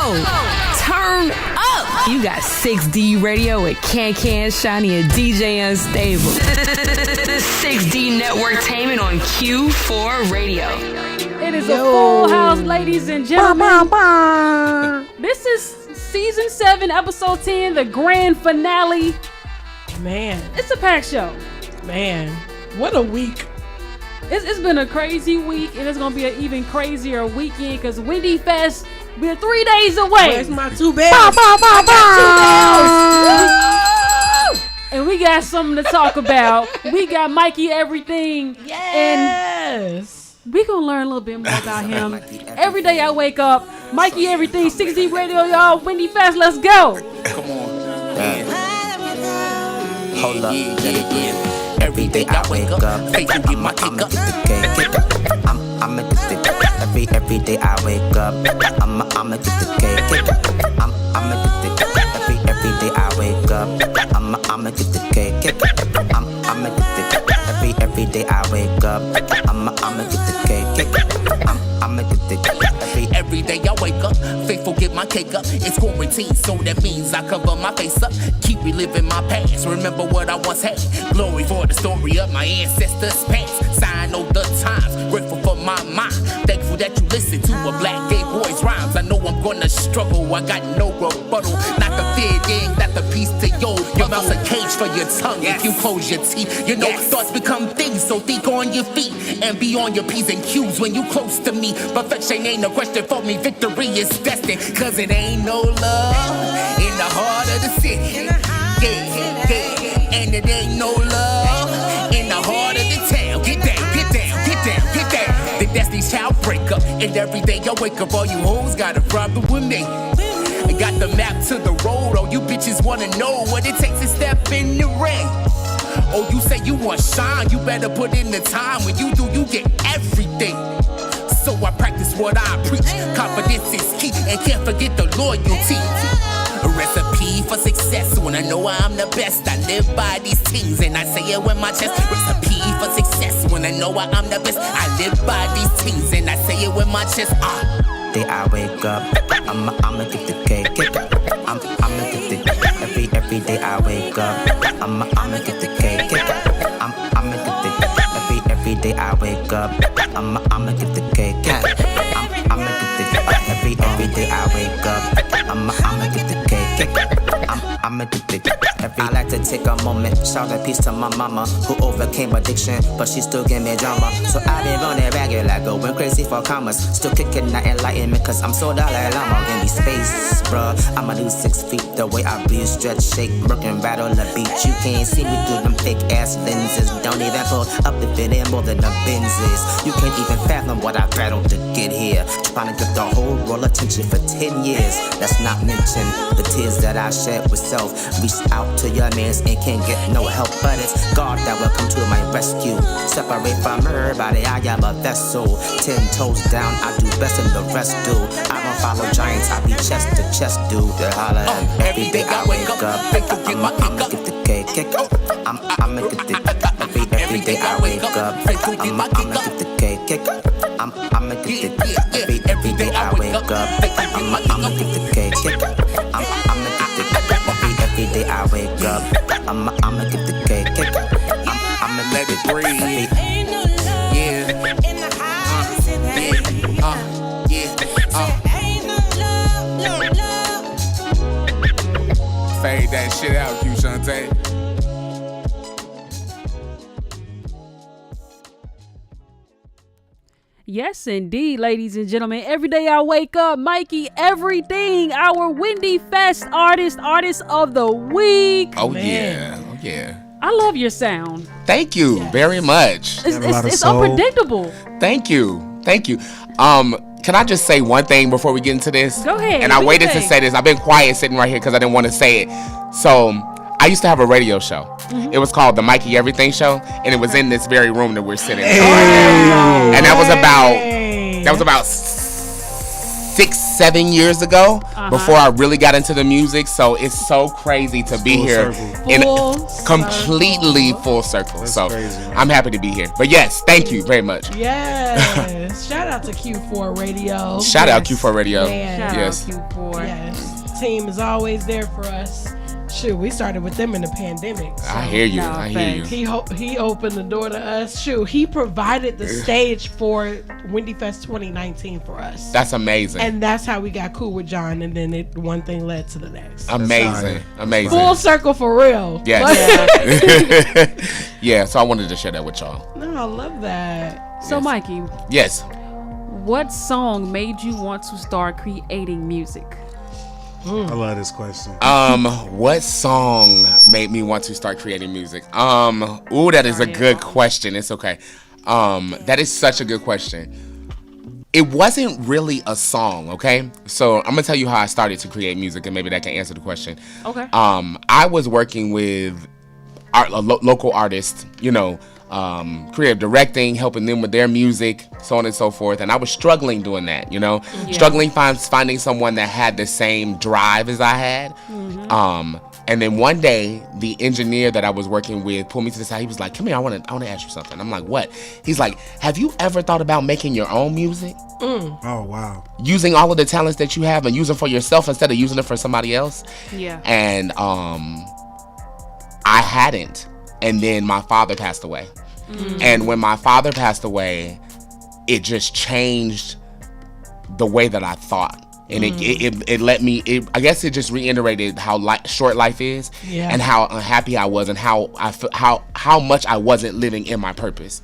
Turn up. You got 6D Radio with Can, Shiny, and DJ Unstable. 6D Networktainment on Q4 Radio. It is a full house, ladies and gentlemen. This is Season 7, Episode 10, the grand finale. Man. It's a packed show. Man, what a week. It's been a crazy week, and it's going to be an even crazier weekend because Wendy Fest, we're 3 days away. Where's my 2 bells? And we got something to talk about. We got Mikey Everything. Yes. And we're going to learn a little bit more about him. Every day I wake up, Mikey Everything, 6D Radio, y'all, Wendy Fest, let's go. Come on. Hold up. Every day I wake up, faith to get my kick up. I'm addicted. Every day I wake up, I'm addicted. I'm addicted. Every day I wake up, I'm addicted. I'm addicted. Every day I wake up, I'm addicted. I'm addicted. Every day I wake up, faithful get my cake up. It's quarantine, so that means I cover my face up. Keep reliving my past, remember what I once had. Glory for the story of my ancestors' past. Sign of the times, grateful for my mind. Thankful that you listen to a black gay boy's rhymes. I know I'm gonna struggle, I got no rebuttal. Not the fear, gang, not the peace to yo. Your mouth's a cage for your tongue. If you close your teeth, you know thoughts become things. So think on your feet and be on your P's and Q's when you close to me. Perfection ain't a question for me, victory is destined. Cause it ain't no love in the heart of the city. Yeah. And it ain't no love in the heart of the town. Get down. The Destiny's Child break up. And every day I wake up, all you hoes got a problem with me. I got the map to the road. All you bitches wanna know what it takes to step in the ring. Oh, you say you want shine, you better put in the time. When you do, you get everything. So I practice what I preach. Confidence is key, and can't forget the loyalty. A recipe for success when I know I'm the best. I live by these things and I say it with my chest. Recipe for success when I know I'm the best. I live by these things and I say it with my chest. Day I wake up, I'm addicted to cake. I'm addicted. Every day I wake up, I'm addicted to cake. I'm addicted. Every day I wake up, I'm addicted to cake. I'm addicted. Every day I wake up, I'm addicted to cake. I'm addicted. I like to take a moment, shout a piece to my mama who overcame addiction, but she still give me drama. So I been running regular, going crazy for commas. Still kicking that enlightenment, cause I'm so Dalai Lama. Give me space, bruh. I'ma lose 6 feet the way I breathe, stretch, shake, working, battle the beat. You can't see me through them fake ass lenses. Don't even pull up if it ain't more than the Benzes. You can't even fathom what I battled to get here. Trying to get the whole world attention for 10 years. Let's not mention the tears that I shed with self. Reached out to your mans and can't get no help, but it's God that will come to my rescue. Separate from everybody, I am a vessel. 10 toes down, I do best and the rest do. I don't follow giants, I be chest to chest, dude. Holla every day I wake up, I'm addicted to cake. I'm addicted. Every day I wake up, I'm addicted to cake. I'm addicted. Every day I wake up, I'm addicted to cake. I'm addicted. Every day I wake up, I'm addicted to cake. I'm addicted. Let it breathe. Fade that shit out, Q Shante. Yes, indeed, ladies and gentlemen. Every day I wake up, Mikey Everything, our Wendy Fest artist of the week. Oh, man. Yeah. I love your sound. Thank you very much. It's unpredictable. Thank you. Can I just say one thing before we get into this? Go ahead. And I waited to say this. I've been quiet sitting right here because I didn't want to say it. So I used to have a radio show. Mm-hmm. It was called the Mikey Everything Show, and it was in this very room that we're sitting in. And that was about 6-7 years ago, before I really got into the music. So it's so crazy to be here in completely full circle. So crazy, I'm happy to be here. But yes, thank you very much. Yes. Shout out to Q4 Radio. Shout out Q4 Radio. Man. Shout Yes. out Q4. Yes. Team is always there for us. Shoot, we started with them in the pandemic. So I hear you. No, I hear you. he opened the door to us. Shoot, he provided the stage for Wendy Fest 2019 for us. That's amazing. And that's how we got cool with John, and then one thing led to the next. Amazing. Amazing. Full circle for real. Yes. Yeah, so I wanted to share that with y'all. No, I love that. So, Mikey, Yes. what song made you want to start creating music? I love this question. What song made me want to start creating music? Ooh, that is a good question. It's okay. That is such a good question. It wasn't really a song, okay? So I'm gonna tell you how I started to create music, and maybe that can answer the question. Okay. I was working with local artists, creative directing, helping them with their music, so on and so forth. And I was struggling doing that, struggling finding someone that had the same drive as I had. And then one day, the engineer that I was working with pulled me to the side. He was like, "Come here, I want to ask you something." I'm like, "What?" He's like, "Have you ever thought about making your own music? Oh, wow. Using all of the talents that you have and using for yourself instead of using it for somebody else?" Yeah. And I hadn't. And then my father passed away. And when my father passed away, it just changed the way that I thought. And it let me, I guess it just reiterated how short life is, and how unhappy I was, and how much I wasn't living in my purpose.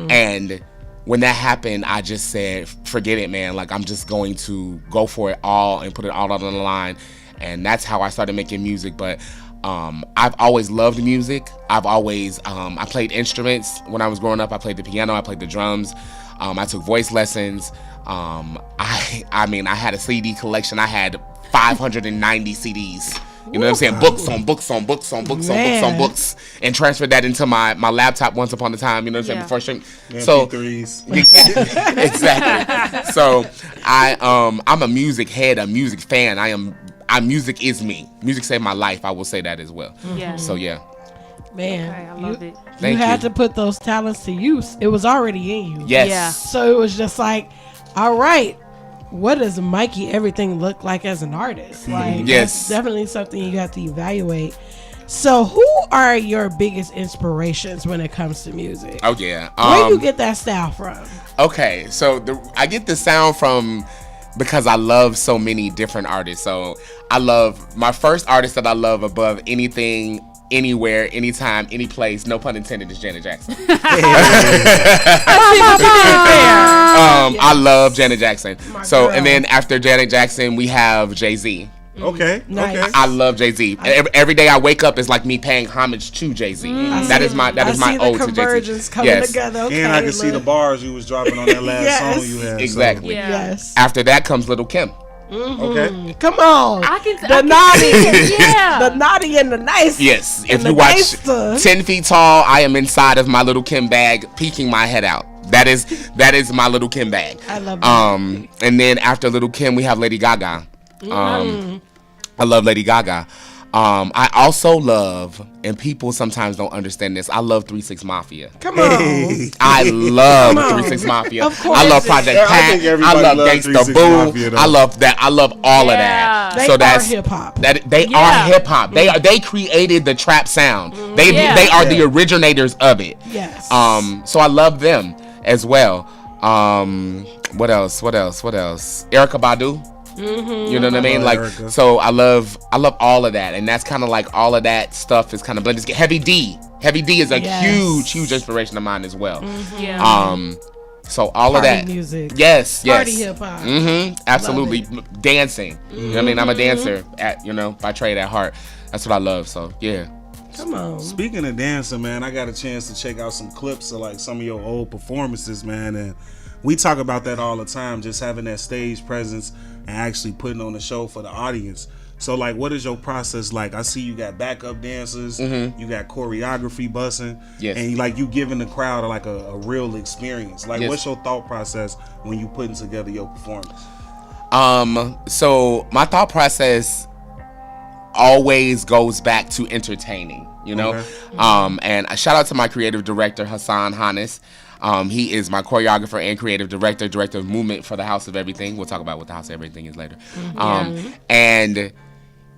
And when that happened, I just said, forget it, man. Like, I'm just going to go for it all and put it all out on the line. And that's how I started making music. But I've always loved music. I've always, I played instruments when I was growing up. I played the piano, I played the drums. I took voice lessons. I mean, I had a CD collection. I had 590 CDs. You know what I'm saying? Books on books on books on books on books on books, and transferred that into my laptop once upon a time. You know what I'm saying? Before streaming. So MP3s. Exactly. So I'm a music head, a music fan. Music is me. Music saved my life. I will say that as well. Yeah. So yeah. Man, Okay, I love it. You had to put those talents to use. It was already in you. Yes. Yeah. So it was just like, all right, what does Mikey everything look like as an artist? Like, Yes. that's definitely something you have to evaluate. So who are your biggest inspirations when it comes to music? Oh yeah. Where you get that style from? Okay, so I get the sound from, because I love so many different artists. So I love, my first artist that I love above anything, anywhere, anytime, any place, no pun intended, is Janet Jackson. I love Janet Jackson. And then after Janet Jackson, we have Jay-Z. Okay. Nice. Okay. I love Jay-Z. Every day I wake up is like me paying homage to Jay-Z. That is my ode to Jay-Z. Convergence coming together. Okay, And I can see the bars you was dropping on that last Yes. song you had. so- Exactly. Yeah. Yes. After that comes Little Kim. Okay. Come on. The naughty. Yeah. The naughty and the nice. Yes. If And you the watch gangster. 10 Feet Tall, I am inside of my Little Kim bag, peeking my head out. That is my Little Kim bag. I love that. And then after Little Kim, we have Lady Gaga. I love Lady Gaga. I also love, and people sometimes don't understand this, I love 3 6 Mafia. Come on. I love Come on. 3 6 Mafia. Of course. I love Project Yeah, I Pat. think I everybody love loves Gangsta 3 6 Boo. Mafia, though. I love that. I love all of that. They So are that's hip hop. They Yeah. are hip hop. They created the trap sound. They are the originators of it. Yes. So I love them as well. What else? Erykah Badu. You know what I mean? love Like, Erykah. so I love all of that, and that's kind of like all of that stuff is kind of blended. Heavy D is a Yes. huge inspiration of mine as well. Yeah. So all of Party that music. Yes. Party hip hop. Absolutely. Dancing. You know what I mean? I'm a dancer by trade at heart. That's what I love. So yeah. Come on. Speaking of dancing, man, I got a chance to check out some clips of like some of your old performances, man, and we talk about that all the time, just having that stage presence and actually putting on a show for the audience. So like, what is your process like? I see you got backup dancers, you got choreography bussing, Yes. and like you giving the crowd like a real experience. Like, Yes. what's your thought process when you putting together your performance? So my thought process always goes back to entertaining, you know. Okay. And a shout out to my creative director Hassan Hannes. He is my choreographer and creative director of movement for the House of Everything. We'll talk about what the House of Everything is later. And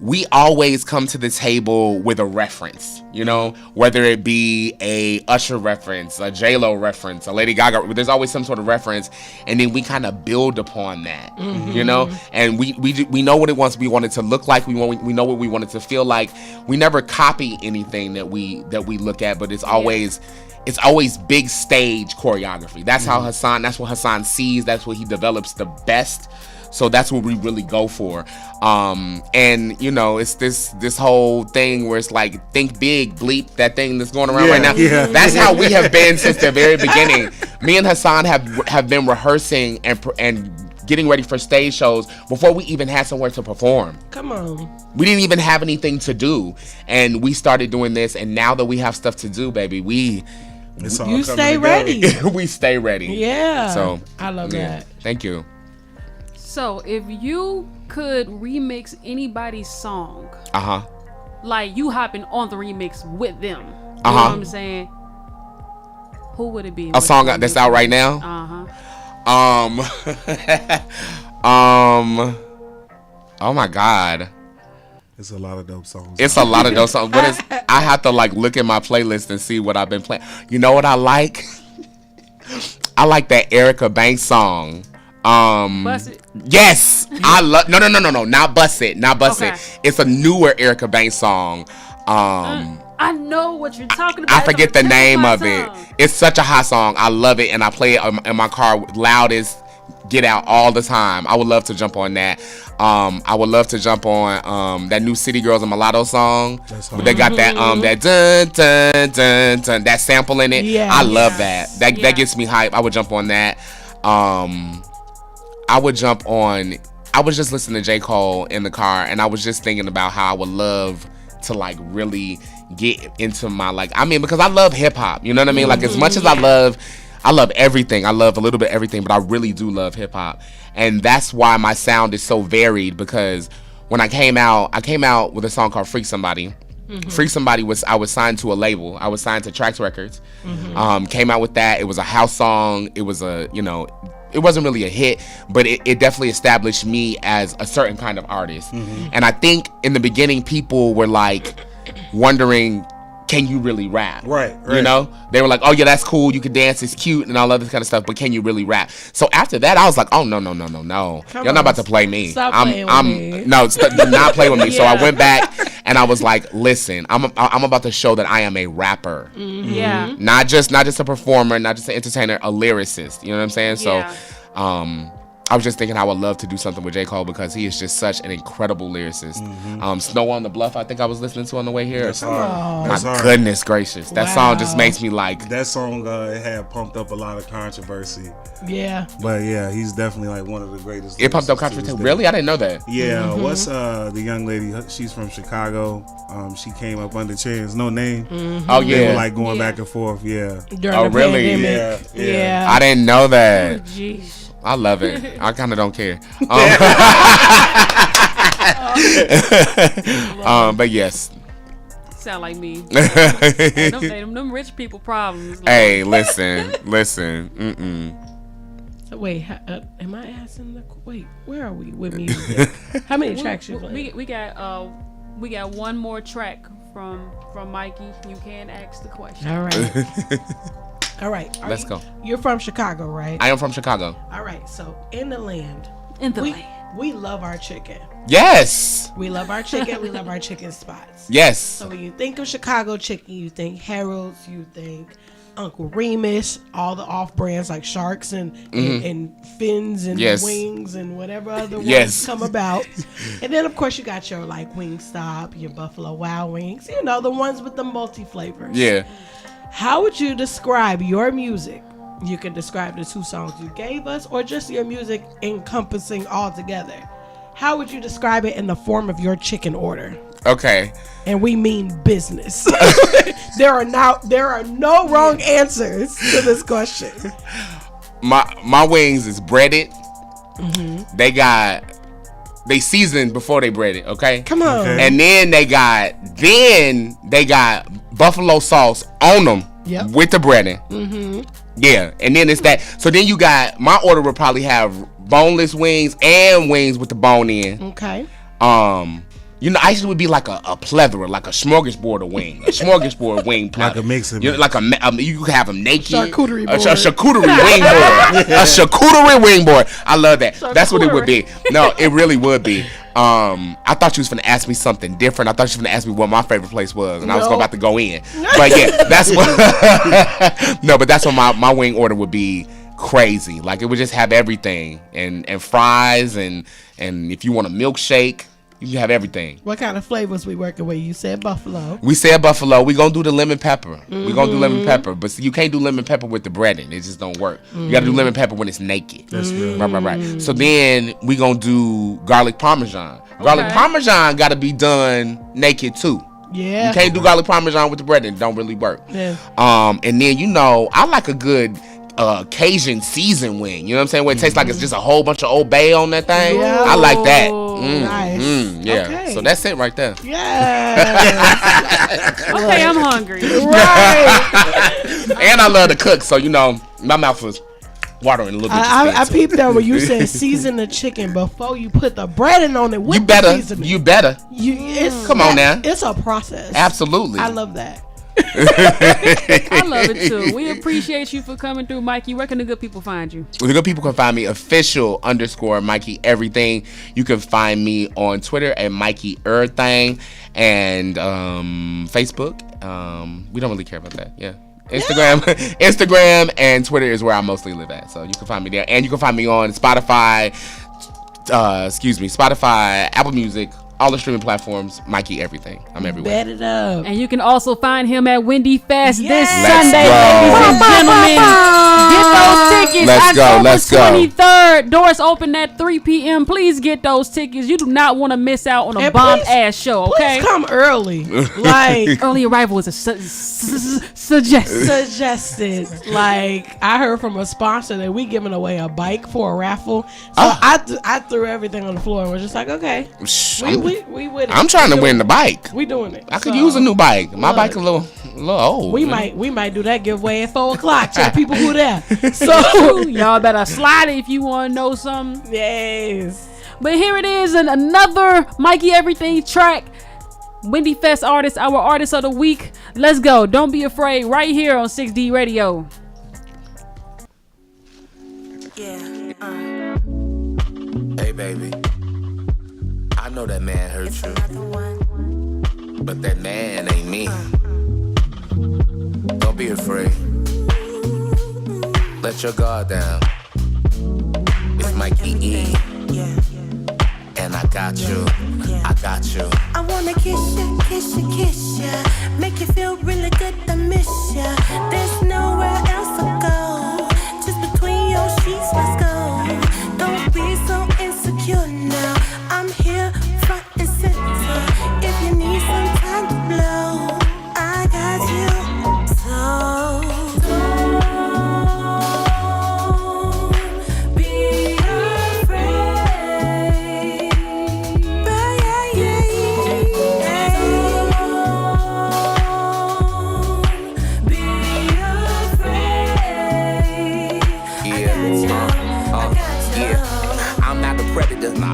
we always come to the table with a reference, you know, whether it be a Usher reference, a J-Lo reference, a Lady Gaga. There's always some sort of reference, and then we kind of build upon that, you know. And we know what we want it to look like. We know what we want it to feel like. We never copy anything that we look at, but it's always big stage choreography. That's how Hassan. That's what Hassan sees. That's what he develops the best. So that's what we really go for. And you know, it's this whole thing where it's like, think big, bleep, that thing that's going around right now. Yeah. That's how we have been since the very beginning. Me and Hassan have been rehearsing and getting ready for stage shows before we even had somewhere to perform. Come on. We didn't even have anything to do. And we started doing this, and now that we have stuff to do, baby, you stay ready. We stay ready. Yeah. So I love that. Thank you. So if you could remix anybody's song, like you hopping on the remix with them, you know what I'm saying? Who would it be? A song that's out right now? Oh my God. It's a lot of dope songs. But I have to like look at my playlist and see what I've been playing. You know what I like? I like that Erica Banks song. Bust It. Yes, I love. No, not Bust It. It's a newer Erica Banks song. I know what you're talking about. I forget the name of it. It's such a hot song. I love it, and I play it in my car loud as get out all the time. I would love to jump on that. I would love to jump on that new City Girls and Mulatto song. But they got that that dun dun dun dun, that sample in it. Yeah, I love that. That gets me hype. I would jump on that. I was just listening to J. Cole in the car, and I was just thinking about how I would love to like really get into my because I love hip hop, you know what I mean? Like as much as I love everything. I love a little bit of everything, but I really do love hip hop. And that's why my sound is so varied, because when I came out with a song called Freak Somebody. Freak Somebody I was signed to a label. I was signed to Trax Records. Came out with that. It was a house song. It was it wasn't really a hit, but it definitely established me as a certain kind of artist. And I think in the beginning, people were like wondering, can you really rap? Right. You know, they were like, oh yeah, that's cool. You can dance, it's cute, and all of this kind of stuff. But can you really rap? So after that, I was like, oh no, y'all not about to play me. Stop playing with me. No, do not play with me. So I went back and I was like, listen, I'm about to show that I am a rapper. Yeah. Not just a performer, not just an entertainer, a lyricist. You know what I'm saying? Yeah. So, I was just thinking I would love to do something with J. Cole, because he is just such an incredible lyricist. Snow on the Bluff, I think I was listening to on the way here. That's hard. My goodness gracious. That song just makes me like... That song had pumped up a lot of controversy. Yeah. But yeah, he's definitely like one of the greatest. It pumped up controversy? Really? I didn't know that. Yeah. What's the young lady? She's from Chicago. She came up under Chance No Name. Oh yeah. They were like going back and forth. Yeah. Oh really? Pandemic. Yeah. I didn't know that. Oh, jeez. I love it. I kind of don't care. But yes. Sound like me. them rich people problems. Like. Hey, listen. So wait, am I asking wait? Where are we with music? How many tracks you playing? We got one more track from Mikey. You can ask the question. All right. All right. Let's go. You're from Chicago, right? I am from Chicago. All right. So in the land, we love our chicken. Yes. We love our chicken. We love our chicken spots. Yes. So when you think of Chicago chicken, you think Harold's, you think Uncle Remus, all the off brands like Sharks and Fins and Wings and whatever other ones come about. And then of course you got your like Wingstop, your Buffalo Wild Wings, you know, the ones with the multi flavors. Yeah. How would you describe your music? You can describe the two songs you gave us, or just your music encompassing all together. How would you describe it in the form of your chicken order? Okay. And we mean business. There are no wrong answers to this question. My wings is breaded. They seasoned before they breaded, okay? Come on. Okay. And then they got buffalo sauce on them with the breading. Yeah, and then it's that. So then you got, my order would probably have boneless wings and wings with the bone in. Okay. Actually would be like a plethora, like a smorgasbord of wing, a smorgasbord wing platter. Like a mix of you could have them naked. Charcuterie board. A charcuterie wing board. A charcuterie wing board. I love that. That's what it would be. No, it really would be. I thought you was gonna ask me something different. I thought you was gonna ask me what my favorite place was, and I was about to go in. But yeah, that's what. No, but that's what my wing order would be. Crazy. Like, it would just have everything, and fries, and if you want a milkshake, you have everything. What kind of flavors we working with? You said buffalo. We said buffalo. We gonna do the lemon pepper. We gonna do lemon pepper, but you can't do lemon pepper with the breading. It just don't work. You gotta do lemon pepper when it's naked. That's real. Right. So then we gonna do garlic parmesan. Garlic parmesan gotta be done naked too. Yeah. You can't do garlic parmesan with the breading. It don't really work. Yeah. And then I like a good Cajun seasoned wing, you know what I'm saying? Where it tastes like it's just a whole bunch of Old Bay on that thing. Yeah. I like that. Nice. Yeah. Okay. So that's it right there. Yeah. Okay, I'm hungry. Right. And I love to cook, so my mouth was watering a little bit. I peeped that when you said season the chicken before you put the breading on it. With You better. Come on now. It's a process. Absolutely. I love that. I love it too. We appreciate you for coming through, Mikey. Where can the good people find you? The good people can find me official_ Mikey Everything. You can find me on Twitter at Mikey Everything, and Facebook. We don't really care about that. Yeah. Instagram and Twitter is where I mostly live at. So you can find me there, and you can find me on Spotify, Apple Music, all the streaming platforms. Mikey Everything. I'm everywhere. Bet it up. And you can also find him at Wendy Fest this Yes. Sunday, ladies and gentlemen. Get those tickets. Let's go. 23rd. Doors open at 3 p.m. Please get those tickets. You do not want to miss out on a And bomb-ass show, okay? Please come early. Like, Early arrival is suggested. Like, I heard from a sponsor that we giving away a bike for a raffle. So I threw everything on the floor and was just like, okay, we with it. I'm trying to win the bike. We doing it. I could use a new bike. My bike a little old. We might do that giveaway at 4:00 to the people who there. So y'all better slide it if you want to know something. Yes. But here it is, another Mikey Everything track. Wendy Fest artist, our artist of the week. Let's go. Don't be afraid. Right here on 6D Radio. Yeah. Hey, baby. I know that man hurt you, but that man ain't me. Don't be afraid. Let your guard down. It's Mikey E. And I got you. I got you. I wanna kiss you, kiss you, kiss you. Make you feel really good, I miss you. There's nowhere else to go. Just between your sheets, let's go. Don't be so insecure now. I'm here front and center. If you need some time to blow, I got you. So don't be afraid.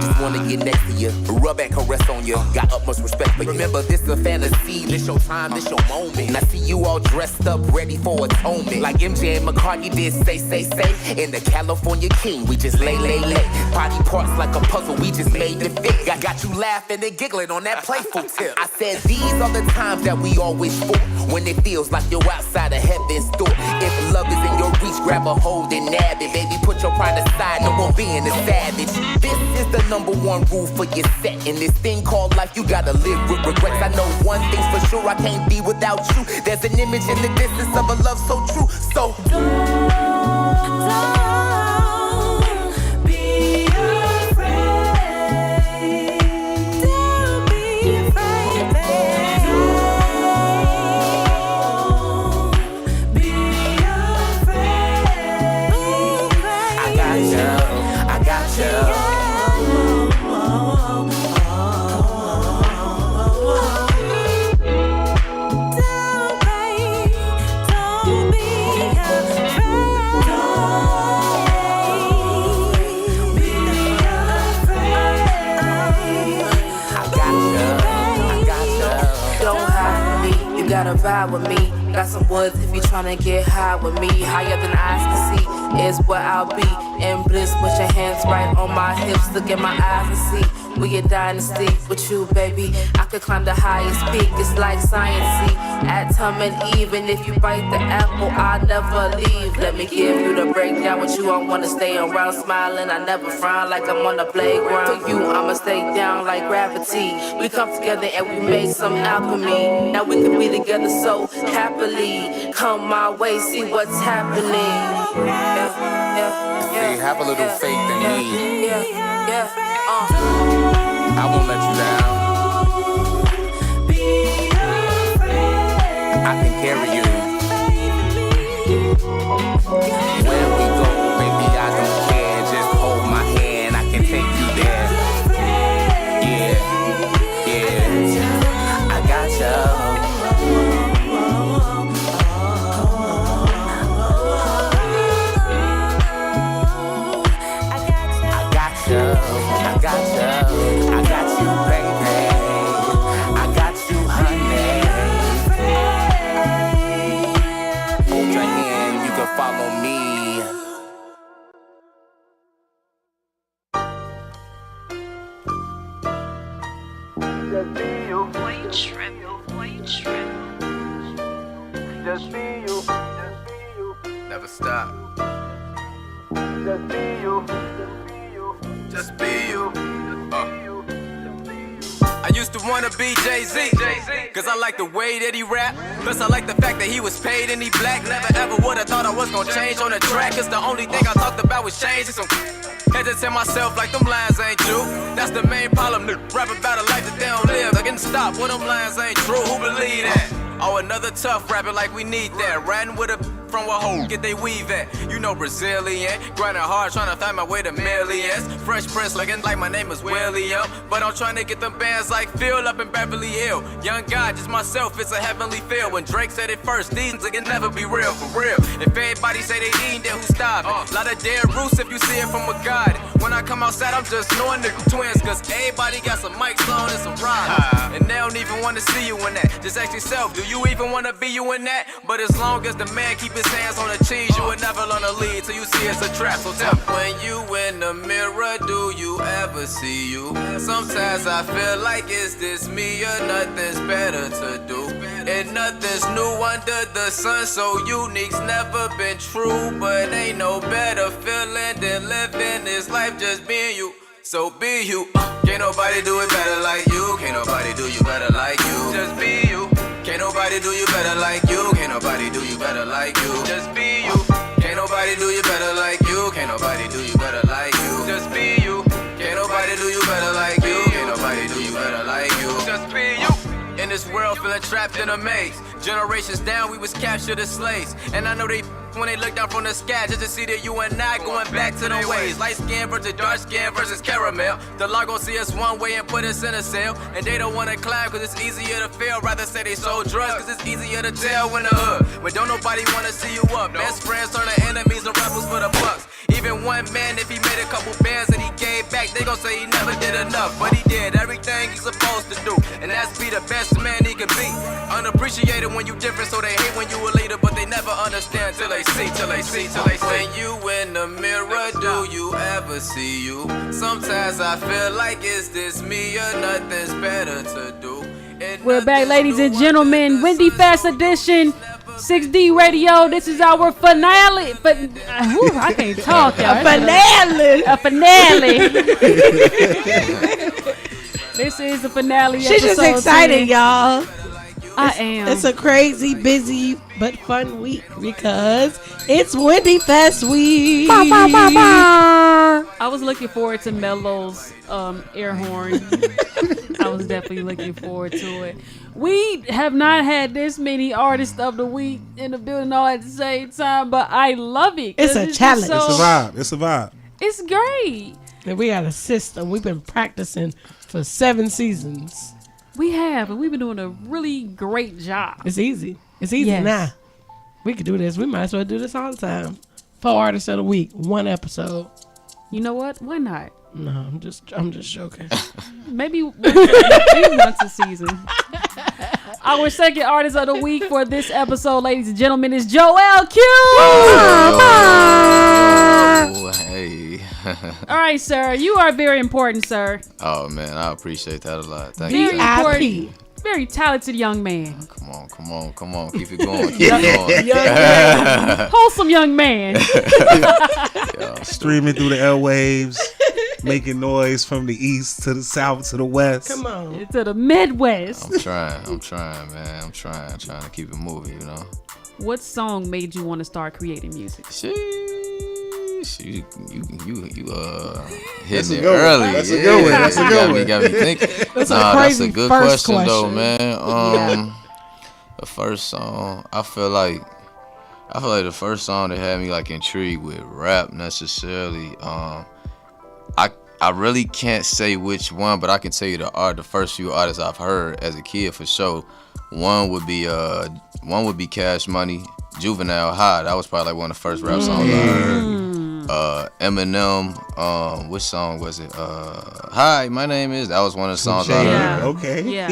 Just wanna get next to you, rub and caress on you. Got utmost respect for you. Remember, this is a fantasy. This your time, this your moment. And I see you all dressed up, ready for atonement. Like MJ and McCartney did say. In the California King, we just lay. Body parts like a puzzle, we just made it fit. Got you laughing and giggling on that playful tip. I said these are the times that we all wish for. When it feels like you're outside of heaven's door. If love is in your reach, grab a hold and nab it. Baby, put your pride aside, no more being a savage. This is the #1 rule for your set. In this thing called life, you gotta live with regrets. I know one thing's for sure, I can't be without you. There's an image in the distance of a love so true. So Don't be afraid. Don't be afraid, babe. Don't be afraid. I got you. Don't be afraid. gotta vibe with me. Got some woods if you tryna get high with me. Higher than eyes can see is where I'll be. In bliss with your hands right on my hips. Look at my eyes and see we a dynasty with you, baby. I could climb the highest peak. It's like science-y. At Tom and Eve, and if you bite the apple, I'll never leave. Let me give you the breakdown with you. I wanna stay around smiling. I never frown like I'm on the playground. For you, I'ma stay down like gravity. We come together and we make some alchemy. Now we can be together so happily. Come my way, see what's happening. Hey, have a little faith in me. I won't let you down. I can carry you. Where we go, baby, I don't care. Just hold my hand, I can take you there. Yeah, yeah, I got you. I got you, baby. I got you, honey. Hold your hand, you can follow me. Just be you. Boy, you trippin'. Boy, you trippin'. Just be you. Just be you. Never stop. Just be you. Just be you. I used to wanna be Jay-Z, cause I like the way that he rap. Plus I like the fact that he was paid and he black. Never ever would've thought I was gonna change on the track, cause the only thing I talked about was changing some. Had to tell myself like them lines ain't true. That's the main problem, rap about a life that they don't live. Like getting stopped, well them lines ain't true, who believe that? Oh, another tough rapper like we need that. Riding with a from a hole, get they weave at. You know Brazilian, grinding hard, trying to find my way to millions. Fresh Prince looking like my name is William. But I'm trying to get them bands like Phil up in Beverly Hills. Young God, just myself, it's a heavenly feel. When Drake said it first, these niggas can never be real, for real. If everybody say they eating, then who's starving? Lot of dead roots if you see it from a God. When I come outside, I'm just knowing the twins, cause everybody got some mics on and some rhymes. And they don't even wanna see you in that. Just ask yourself, do you even wanna be you in that? But as long as the man keep his hands on the cheese, you would never learn to lead till you see it's a trap. So tell me, when you in the mirror, do you ever see you? Sometimes I feel like is this me or nothing's better to do? And nothing's new under the sun, so unique's never been true. But ain't no better feeling than living this life just being you. So be you. Can't nobody do it better like you. Can't nobody do you better like you. Just be you. Can't nobody do you better like you. Can't nobody do you better like you. Just be you. Can't nobody do you better like you. Can't nobody do you better like you. Just be you. Can't nobody do you better like you. Can't nobody do you better like you. Just be you. In this world feeling trapped in a maze. Generations down, we was captured as slaves. And I know they when they look down from the sky just to see that you and I going back to the ways. Light skin versus dark skin versus caramel. The law gon' see us one way and put us in a cell. And they don't wanna climb cause it's easier to fail. Rather say they sold drugs cause it's easier to tell when the hood. When don't nobody wanna see you up. Best friends turn to enemies and rebels for the bucks. Even one man, if he made a couple bands and he gave back, they gon' say he never did enough. But he did everything he's supposed to do. And that's be the best man he can be. Unappreciated when you different, so they hate when you a leader. But they never understand till they see, till they see, till they see. When you in the mirror, do you ever see you? Sometimes I feel like is this me or nothing's better to do. We're back, ladies and gentlemen. Wendy Fest edition. 6D Radio. This is our finale. But I can't talk, y'all. A finale. A finale. This is the finale. She's just excited, 10. y'all. I am. It's a crazy, busy, but fun week because it's Wendy Fest week. Bah, bah, bah, bah. I was looking forward to Mello's air horn. I was definitely looking forward to it. We have not had this many artists of the week in the building all at the same time, but I love it. It's a challenge. It's a vibe. It's a vibe. It's great. And we got a system. We've been practicing for 7 seasons. We have, and we've been doing a really great job. It's easy. It's easy now. We could do this. We might as well do this all the time. 4 artists of the week, 1 episode. You know what? Why not? No, I'm just joking. Maybe once a season. Our second artist of the week for this episode, ladies and gentlemen, is Joel Q. Hey. All right, sir. You are very important, sir. Oh man, I appreciate that a lot. Thank Very you. important. Very talented young man. Come on. Keep it going. Keep it going. Young man. Wholesome young man. Streaming through the airwaves, making noise from the east to the south to the west. Come on. To the Midwest. I'm trying, man. I'm trying to keep it moving, you know. What song made you want to start creating music? You hitting it early. That's a good one. That's a good one. Got me thinking. That's a good question though, man. The first song, I feel like the first song that had me like intrigued with rap necessarily. I really can't say which one, but I can tell you the first few artists I've heard as a kid for sure. One would be Cash Money, Juvenile High. That was probably like one of the first rap songs I heard. Eminem, which song was it? Hi, my name is. That was one of the songs I heard. Okay. Yeah.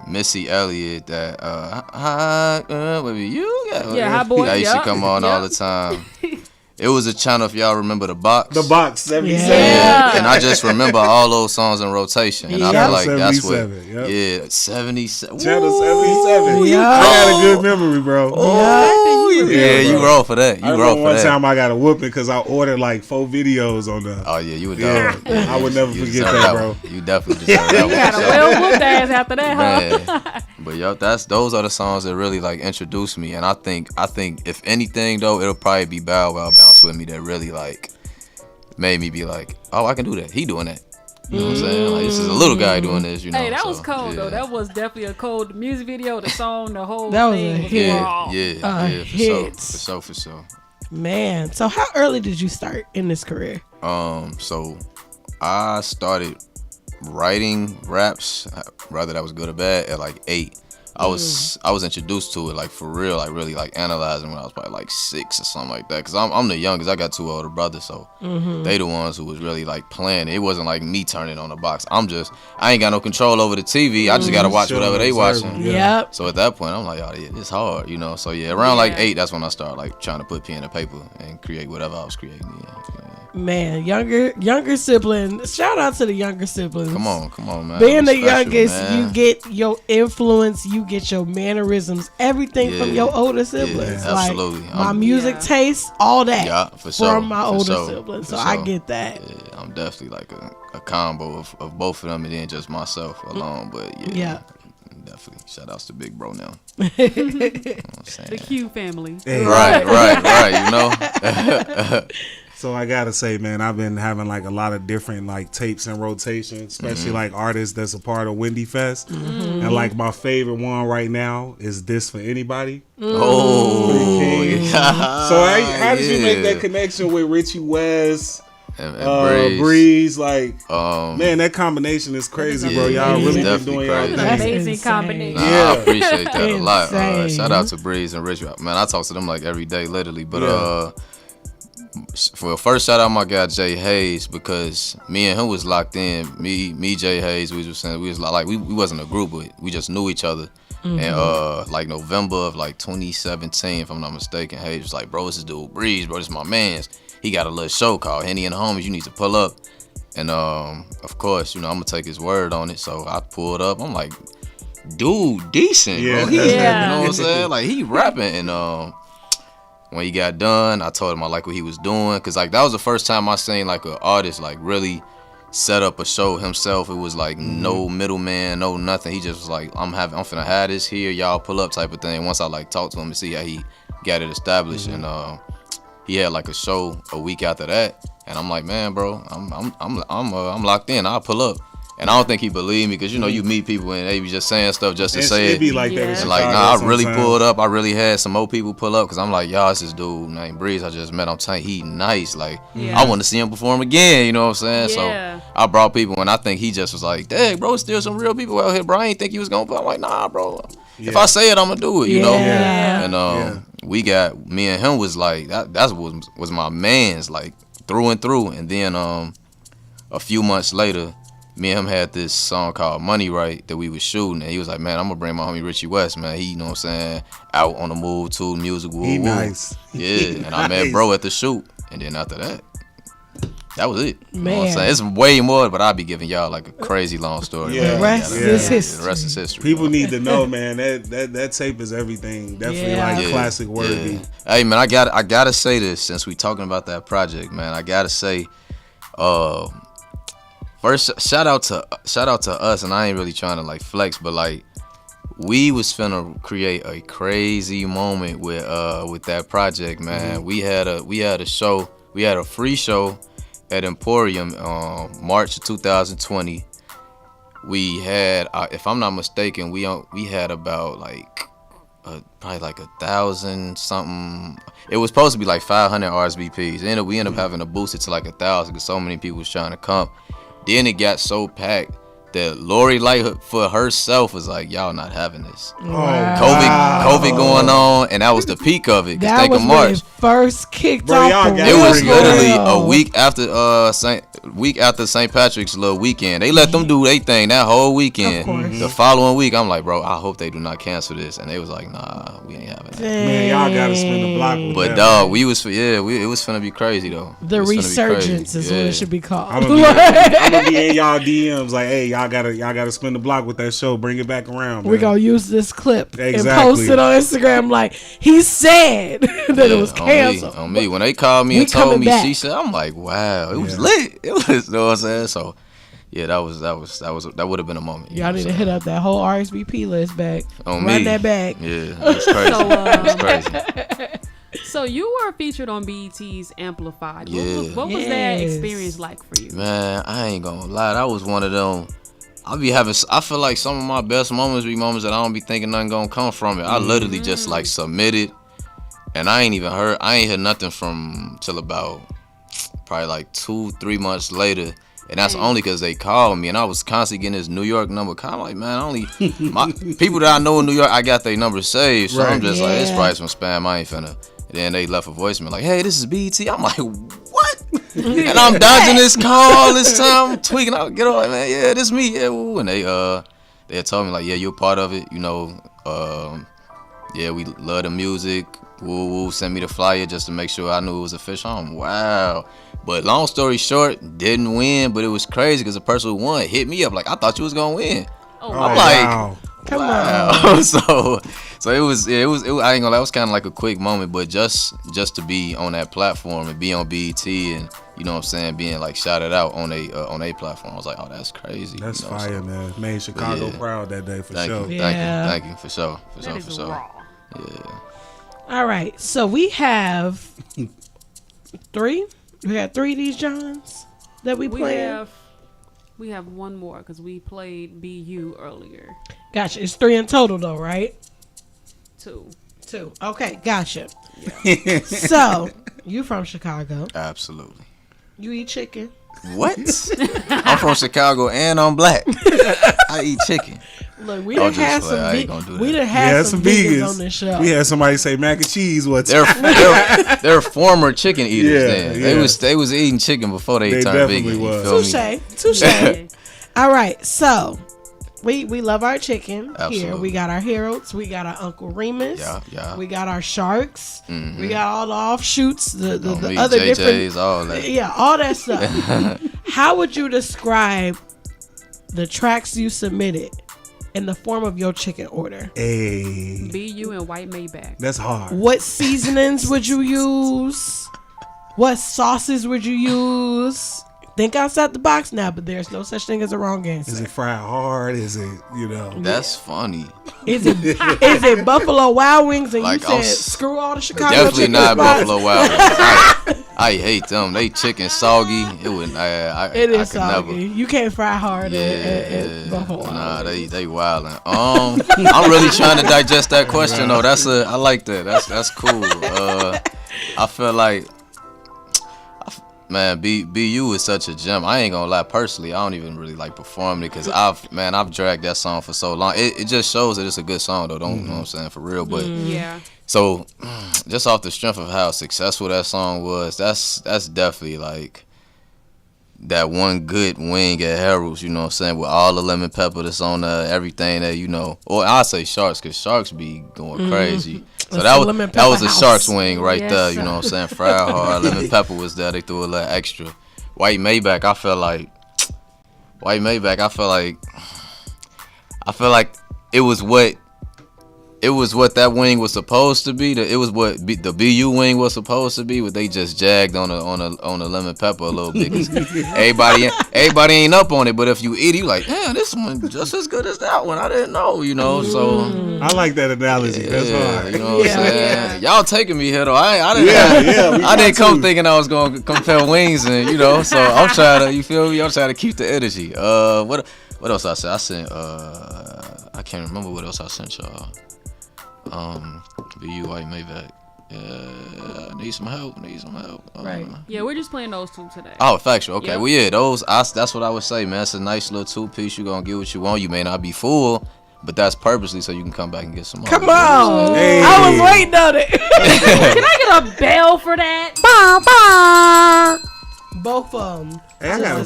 Missy Elliott, that hi, baby, you got. Yeah, Hot Boy. That used to come on all the time. It was a channel, if y'all remember The Box. The Box, 77. Yeah. And I just remember all those songs in rotation. And I feel like that's what. Yep. Yeah, 77. Channel 77. Yeah. I got a good memory, bro. Oh, yeah, you roll for that. I remember one time I got a whooping because I ordered like 4 videos on the. Oh, yeah, you would I would never forget that, bro. You definitely deserve that one. You got a well whooped ass after that, huh? But yo, those are the songs that really like introduced me, and I think if anything though, it'll probably be Bow Wow Bounce With Me that really like made me be like, oh, I can do that. He doing that. You know what I'm saying? Like, this is a little guy doing this. You know. Hey, that so, was cold though. That was definitely a cold music video. The song, the whole That was thing. a Was hit. raw. Yeah, for sure. Man, so how early did you start in this career? So I started writing raps, whether that was good or bad, at like 8. I was introduced to it like for real, like really like analyzing when I was probably like 6 or something like that. Cause I'm the youngest. I got 2 older brothers, so they the ones who was really like playing. It wasn't like me turning on the box. I ain't got no control over the TV. I just gotta watch whatever they watching. Yep. So at that point, I'm like, oh yeah, it's hard, you know. So yeah, around like 8, that's when I started like trying to put pen and paper and create whatever I was creating. Yeah. Man, younger sibling. Shout out to the younger siblings. Come on, man. Being the Special, youngest, man. you get your influence, you get your mannerisms, everything from your older siblings. Yeah, absolutely. Like my music taste, all that. Yeah, for sure. From my older sure. siblings. So For I sure. get that. Yeah, I'm definitely like a combo of both of them and then just myself alone. But yeah. Definitely. Shout outs to Big Bro now. You know what I'm saying? The Q family. Hey. Right, you know? So I gotta say, man, I've been having like a lot of different like tapes in rotation, especially like artists that's a part of Wendy Fest. And like my favorite one right now is This For Anybody. Oh, yeah. So how did you make that connection with Richie West? And Breeze, like, man, that combination is crazy, bro. Y'all really been doing y'all thing. Amazing combination. I appreciate that a lot. Insane. Shout out to Breeze and Rich. Man, I talk to them like every day, literally. But for first, shout out my guy Jay Hayes, because me and him was locked in. Me, Jay Hayes, we was like we wasn't a group, but we just knew each other. And like November of like 2017, if I'm not mistaken, Hayes was like, bro, this is dude Breeze, bro, this is my man's. He got a little show called Henny and the Homies. You need to pull up. And of course, you know, I'm gonna take his word on it. So I pulled up. I'm like, dude, decent, bro. You know what I'm saying? Like, he rapping. And when he got done, I told him I like what he was doing, cause like that was the first time I seen like an artist like really set up a show himself. It was like no middleman, no nothing. He just was like, I'm finna have this here, y'all pull up type of thing. Once I like talked to him and see how he got it established, and he had like a show a week after that, and I'm like, man, bro, I'm locked in. I'll pull up. And I don't think he believed me, because, you know, you meet people and they be just saying stuff just to say it. Be like that. And like, nah, I really pulled up. I really had some more people pull up, because I'm like, y'all, it's this dude named Breeze I just met. I'm telling you, he nice. Like, I want to see him perform again, you know what I'm saying? So I brought people, and I think he just was like, dang, bro, still some real people out here, bro. I ain't think he was going to. I'm like, nah, bro. If I say it, I'm going to do it, you know? And we got, me and him was like, that was my man's, like, through and through. And then a few months later, me and him had this song called Money Right that we was shooting, and he was like, man, I'm gonna bring my homie Richie West, man. He, you know what I'm saying, out on the move too, music, woo, He woo. nice. Yeah, He and I met nice. bro at the shoot, and then after that, that was it. You know what I'm Man. saying? It's way more, but I'll be giving y'all like a crazy long story. Yeah. The rest is history. The rest is history. People need to know, man. That tape is everything. Definitely like classic worthy. Hey man, I gotta say this since we talking about that project, man. I gotta say, first shout out to us, and I ain't really trying to like flex, but like we was finna create a crazy moment with that project, man. Mm-hmm. We had a show, we had a free show at Emporium, March of 2020. We had, if I'm not mistaken, we had about like probably like 1,000 something. It was supposed to be like 500 RSVPs. We ended up having to boost it to like 1,000 because so many people was trying to come. Then it got so packed that Lori Light for herself was like, y'all not having this. COVID going on, and that was the peak of it. That was when it first kicked off. It was literally a week after St. Patrick's little weekend. They let them do their thing that whole weekend. The following week, I'm like, bro, I hope they do not cancel this. And they was like, nah, we ain't having that. Man, y'all gotta spin the block with but that. dog, it was finna be crazy though. The resurgence is what it should be called. I'm gonna be in y'all DMs like, hey, y'all gotta spin the block with that show. Bring it back around. We're gonna use this clip and Exactly. post it on Instagram like he said that it was canceled. On me. When they called me and told me, she said, I'm like, wow, it was lit. It was, you know what I'm saying? So yeah, that would have been a moment. Y'all need to hit up that whole RSVP list back. On Run me. that back. Yeah, it's crazy. It's crazy. So you were featured on BET's Amplified. Yeah. What was that experience like for you? Man, I ain't gonna lie. That was one of them. I feel like some of my best moments be moments that I don't be thinking nothing gonna come from it. I literally just like submitted, and I ain't heard nothing from till about probably like 2-3 months later. And that's only because they called me, and I was constantly getting this New York number. I'm like, man, my people that I know in New York, I got their number saved. So I'm just like, it's probably some spam. I ain't finna. And then they left a voicemail like, hey, this is BET. I'm like, what? And I'm dodging this call all this time. I'm tweaking. I get on like, man, yeah, this me. Yeah, woo. And they had told me like, yeah, you're part of it. You know, yeah, we love the music. Woo woo. Send me the flyer just to make sure I knew it was official. I'm wow. But long story short, didn't win. But it was crazy because the person who won hit me up like, I thought you was gonna win. I'm like, wow. Come on. So it was. I ain't gonna lie. It was kind of like a quick moment, but just to be on that platform and be on BET and you know what I'm saying, being like shouted out on a platform, I was like, oh, that's crazy. That's you know, fire, so, man. Made Chicago proud that day for sure. Thank you for sure. Raw. Yeah. All right, so we have 3. We got 3 of these Johns that we play. We have one more because we played BU earlier. Gotcha. It's 3 in total though, right? 2. Okay, gotcha. Yeah. So you from Chicago? Absolutely. You eat chicken? What? I'm from Chicago and I'm black. I eat chicken. Look, we done had some vegans on this show. We had somebody say mac and cheese. They're former chicken eaters. Then they was eating chicken before they turned vegan. Touche. All right, so we love our chicken. Absolutely. Here we got our Heralds, we got our Uncle Remus, yeah. We got our Sharks, we got all the offshoots, the me, other JJ's, different, all that. Yeah, all that stuff. How would you describe the tracks you submitted in the form of your chicken order? Hey. BU and white Maybach. That's hard. What seasonings would you use? What sauces would you use? Think outside the box now, but there's no such thing as a wrong answer. Is it fried hard? Is it, That's funny. Is it Buffalo Wild Wings and like, you said screw all the Chicago definitely chicken not spots? Buffalo Wild Wings. I hate them. They chicken soggy. It wouldn't. It is I could soggy. never. You can't fry hard at Buffalo. Nah, they wildin'. I'm really trying to digest that question though. I like that. That's cool. I feel like, man, BU is such a gem. I ain't gonna lie, personally, I don't even really like performing it because I've dragged that song for so long. It just shows that it's a good song though. Don't you know what I'm saying, for real. But yeah. So just off the strength of how successful that song was, that's definitely like that one good wing at Harold's, you know what I'm saying, with all the lemon pepper that's on everything that, you know, or I say Sharks, because Sharks be going crazy. So that was a Sharks wing right there, you know what I'm saying, fried hard, lemon pepper was there, they threw a little extra. White Maybach, I feel like it was what that wing was supposed to be. It was what the BU wing was supposed to be. But they just jagged on a lemon pepper a little bit. Everybody ain't up on it. But if you eat it, you like, damn, this one just as good as that one. I didn't know, you know. So I like that analogy. That's hard. You know what I'm saying? Y'all taking me here though. I didn't come thinking I was gonna compare wings and you know. So I'm trying to, you feel me? I'm trying to keep the energy. What else I sent? I sent I can't remember what else I sent y'all. BU White Maybach. Need some help. Right. Yeah, we're just playing those two today. Oh, factual. Okay. Yep. Well, yeah, those. That's what I would say, man. It's a nice little 2-piece. You gonna get what you want. You may not be full, but that's purposely so you can come back and get some more. Come on. Hey. I was waiting on it. Can I get a bell for that? Both of them. Hey, I got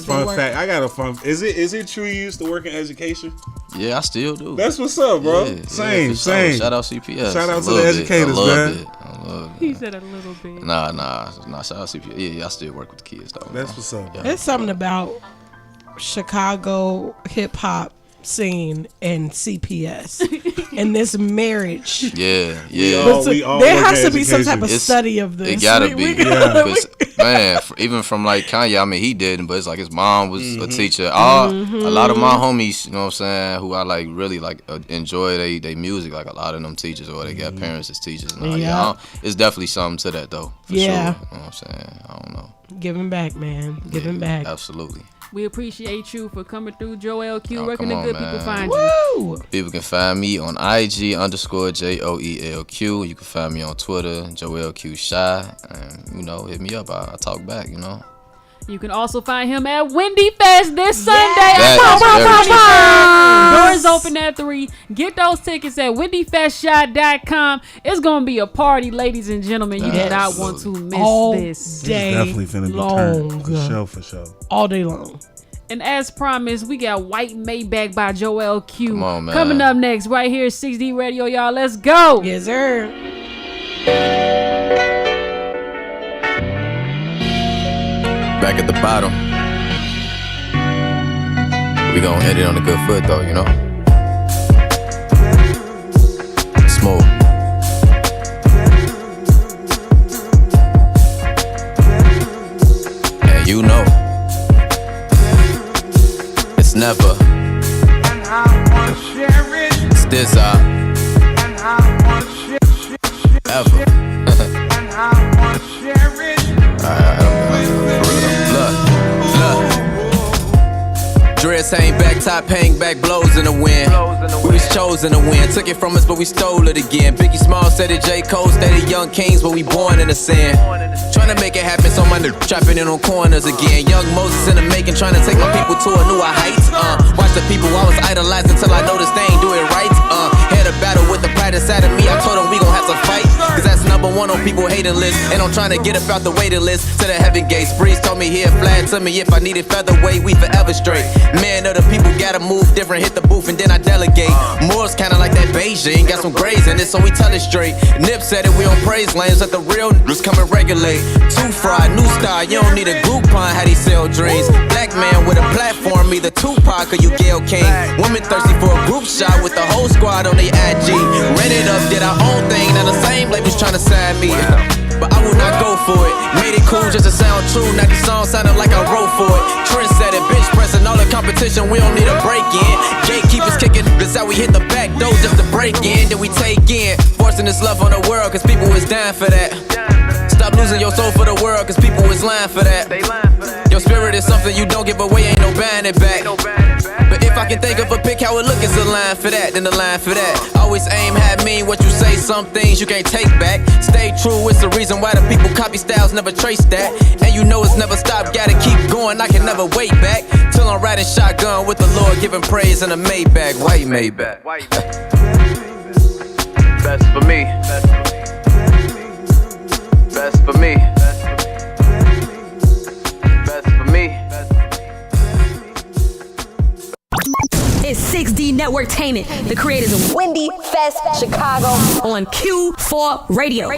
a fun fact. Is it true you used to work in education? Yeah, I still do. That's what's up, bro. Yeah, same. Shout out CPS. Shout out to the educators, man. I love it. He said a little bit. Nah. Shout out CPS. Yeah, I still work with the kids though. That's what's up. Yeah. There's something about Chicago hip hop scene and CPS and this marriage. Yeah. There has to be some type of study of this. It gotta be. Because, man, even from like Kanye, I mean, he didn't, but it's like his mom was a teacher. A lot of my homies, you know what I'm saying, who I like really like enjoy they music, like a lot of them teachers or they got parents as teachers. And it's definitely something to that though. For sure. You know what I'm saying? I don't know. Giving back, man. Giving back. Absolutely. We appreciate you for coming through, Joel Q. Where can the good people find you? People can find me on IG_JOELQ. You can find me on Twitter, Joel Q Shy. And, you know, hit me up. I'll talk back, you know. You can also find him at Wendy Fest this Sunday. Doors open at 3. Get those tickets at wendyfestshot.com. It's going to be a party, ladies and gentlemen. You do not want to miss this. Day it's definitely finna be turned. For sure. All day long. And as promised, we got White Maybach by Joel Q. Come on, man. Coming up next right here at 6D Radio, y'all. Let's go. Yes, sir. Back at the bottom. We gon' end it on a good foot though, you know. Smooth. And you know, it's never. It's this ever. Dress hang back, top hang back, blows in the wind. We was chosen to win, took it from us, but we stole it again. Biggie Small said it, J. Cole stated young kings, but we born in the sin. Trying to make it happen, so my nigga trapping in on corners again. Young Moses in the making, trying to take my people to a newer heights. Watch the people I was idolizing till I noticed they ain't do it right. Had a battle with the pride inside of me, I told them we gon' have to fight. Cause that's number one on people hating list. And I'm trying to get up out the waiting list to the heaven gates. Breeze told me he'd fly to me if I needed featherweight, we forever straight. Man, other people gotta move different, hit the booth and then I delegate. Moore's kinda like that Beijing, got some grays in it, so we tell it straight. Nip said it, we on praise lanes, let the real niggas come and regulate. Too fried, new style, you don't need a Groupon, how they sell dreams. Black man with a platform, either Tupac or you Gayle King. Women thirsty for a group shot with the whole squad on their IG. Ran it up, did our own thing, now the same labels tryna sign me. But I would not go for it. Made it cool just to sound true. Now these songs sounded like I wrote for it. Trend set it, bench pressing all the competition. We don't need a break in. Gatekeepers kicking, that's how we hit the back door just to break in. Then we take in, forcing this love on the world, cause people is dying for that. Stop losing your soul for the world, cause people is lying for that. Your spirit is something you don't give away, ain't no buying it back. But if I can think of a pick how it look, it's a line for that, then the line for that. Always aim high, mean what you say, some things you can't take back. Stay true, it's the reason why the people copy styles, never trace that. And you know it's never stopped, gotta keep going, I can never wait back. Till I'm riding shotgun with the Lord, giving praise in a Maybach, white Maybach. Best for me. Best for me. Best for me. It's 6D Networktainment, the creators of Windy Fest Chicago on Q4 Radio.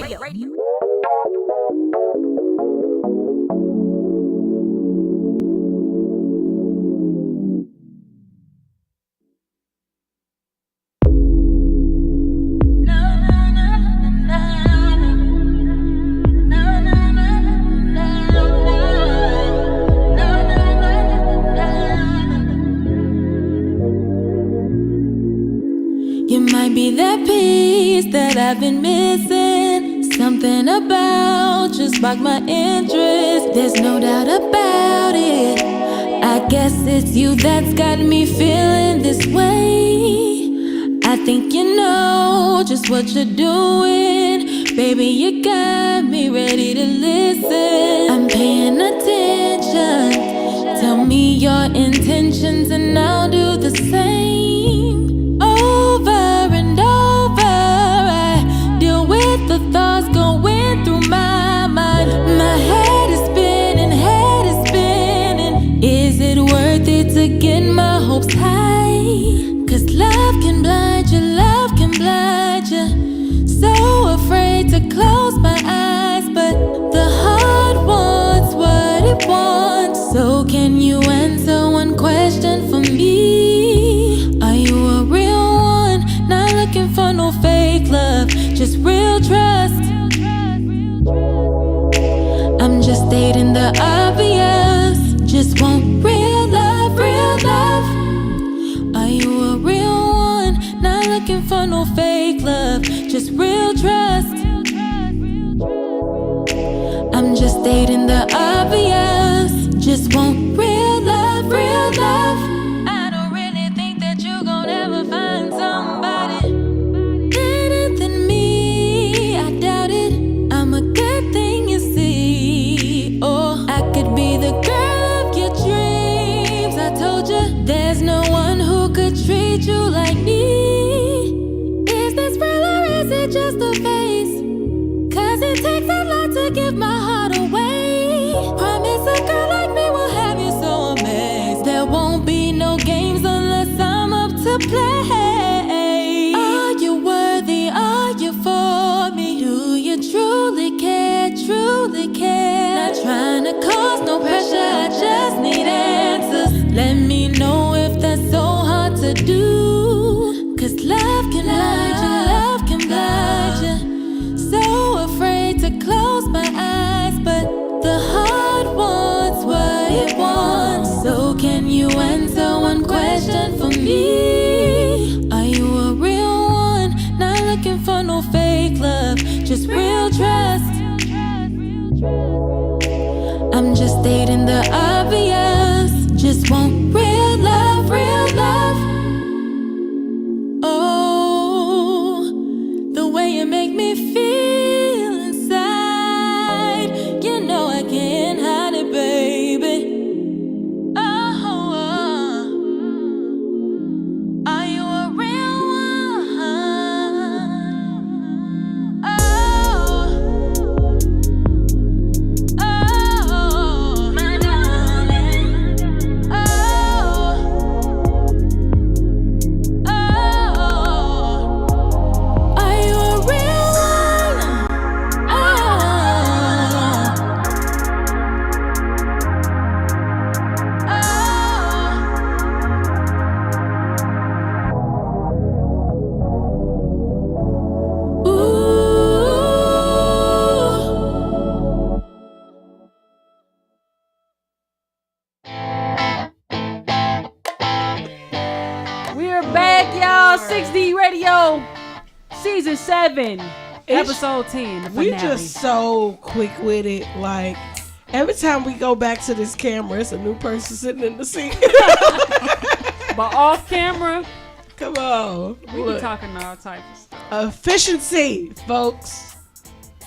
Be that piece that I've been missing. Something about you sparked my interest. There's no doubt about it. I guess it's you that's got me feeling this way. I think you know just what you're doing. Baby, you got me ready to listen. I'm paying attention. Tell me your intentions and I'll do the same. Over and over, I deal with the thoughts going through my mind. My head is spinning, Is it worth it to get my hopes high? 'Cause love can blind you, So afraid to close my eyes, but the heart wants what it wants. So can you answer one question for me? Are you a real one? Not looking for no fake love, just real trust. I'm just stating the obvious. Just want real love, real love. Are you a real one? Not looking for no fake love, just real trust. I'm just stating the obvious. Just want real love, real love. I don't really think that you gon' ever find somebody better than me. I doubt it. I'm a good thing you see. Oh, I could be the girl of your dreams. I told you there's no one who could treat you like me. Is this real or is it just a face? 'Cause it takes a lot to give my heart away. Promise a girl like me will have you so amazed. There won't be no games unless I'm up to play. Are you worthy? Are you for me? Do you truly care? Truly care? Not trying to cause no pressure, I just need answers. Let me know if that's so hard to do. 'Cause love can blind you, love can blind you. So afraid to close my eyes, but the heart wants what it wants. So can you answer one question for me? Are you a real one? Not looking for no fake love, just real trust. I'm just stating the obvious. Just want real love, real love. Oh, the way you make me feel inside. You know I can't hide it, baby. Oh, are you a real one? Oh, my darling. Are you a real one? We're back, y'all. 6D Radio, Season 7, Episode 10, the We finale. just so quick with it. Like, every time we go back to this camera, it's a new person sitting in the seat. But off camera, come on. We Look. be talking all types of stuff. Efficiency, folks.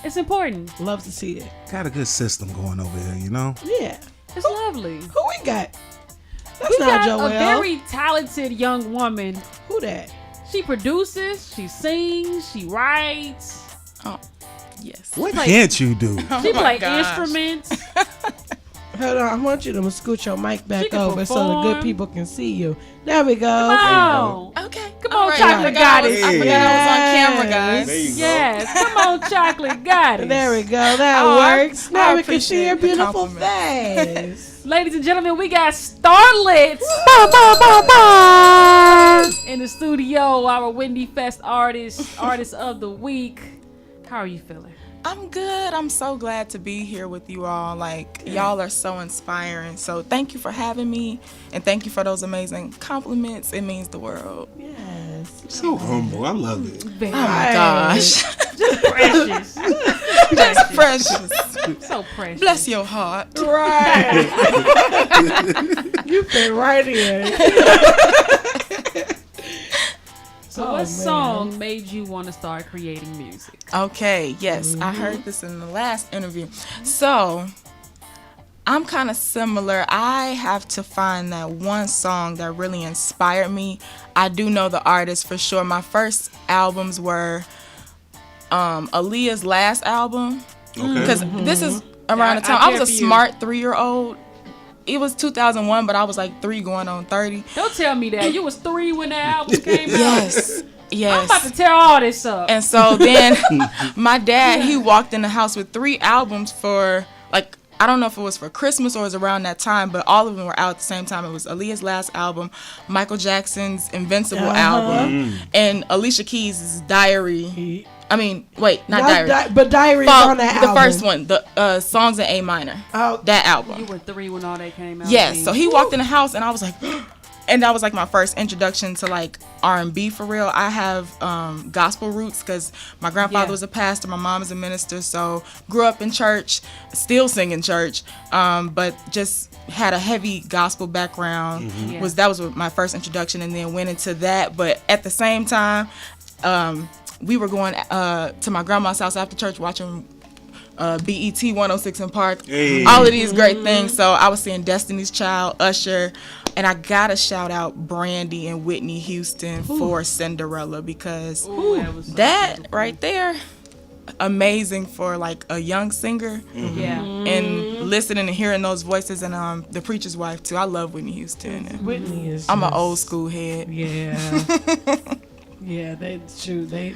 It's important. Love to see it. Got a good system going over here, you know? Yeah. It's lovely. Who we got? That's We not got Joelle. a very talented young woman. Who that? She produces, she sings, she writes. Oh, yes. What can't you do? She play instruments. Hold on, I want you to scoot your mic back over so the good people can see you. There we go. Come on. Okay. Come on, Chocolate Goddess. I forgot I was on camera, guys. There you go. Yes. Come on, Chocolate Goddess. There we go. That works. Now we can see your beautiful face. Ladies and gentlemen, we got Starlet in the studio. Our Wendy Fest artist of the week. How are you feeling? I'm good. I'm so glad to be here with you all. Like, y'all are so inspiring. So thank you for having me, and thank you for those amazing compliments. It means the world. Yes. So humble. I love it. Oh my gosh. Just precious. Just precious. So precious. Bless your heart. Right. You fit right in. So what song made you want to start creating music? Okay, yes. I heard this in the last interview. So I'm kind of similar. I have to find that one song that really inspired me. I do know the artist for sure. My first albums were Aaliyah's last album. Because this is around the time I was a smart 3-year-old. It was 2001, but I was like 3 going on 30. Don't tell me that. You was 3 when the album came out. Yes. I'm about to tear all this up. And so then my dad, he walked in the house with 3 albums for, like, I don't know if it was for Christmas or it was around that time, but all of them were out at the same time. It was Aaliyah's last album, Michael Jackson's Invincible album, and Alicia Keys' Diary. I mean, wait, not Diary. But Diary's on that album. The first one, the Songs in A minor. Oh. That album. You were 3 when all that came out. Yes, so he walked in the house and I was like, and that was like my first introduction to like R&B for real. I have gospel roots because my grandfather was a pastor, my mom is a minister, so grew up in church, still sing in church, but just had a heavy gospel background. That was my first introduction, and then went into that. But at the same time, we were going to my grandma's house after church watching BET 106 in Park, all of these great things. So I was seeing Destiny's Child, Usher, and I gotta shout out Brandy and Whitney Houston for Cinderella, because that right there, amazing for like a young singer. And listening and hearing those voices, and The Preacher's Wife too. I love Whitney Houston. Whitney is. I'm an old school head. Yeah. Yeah, that's true. They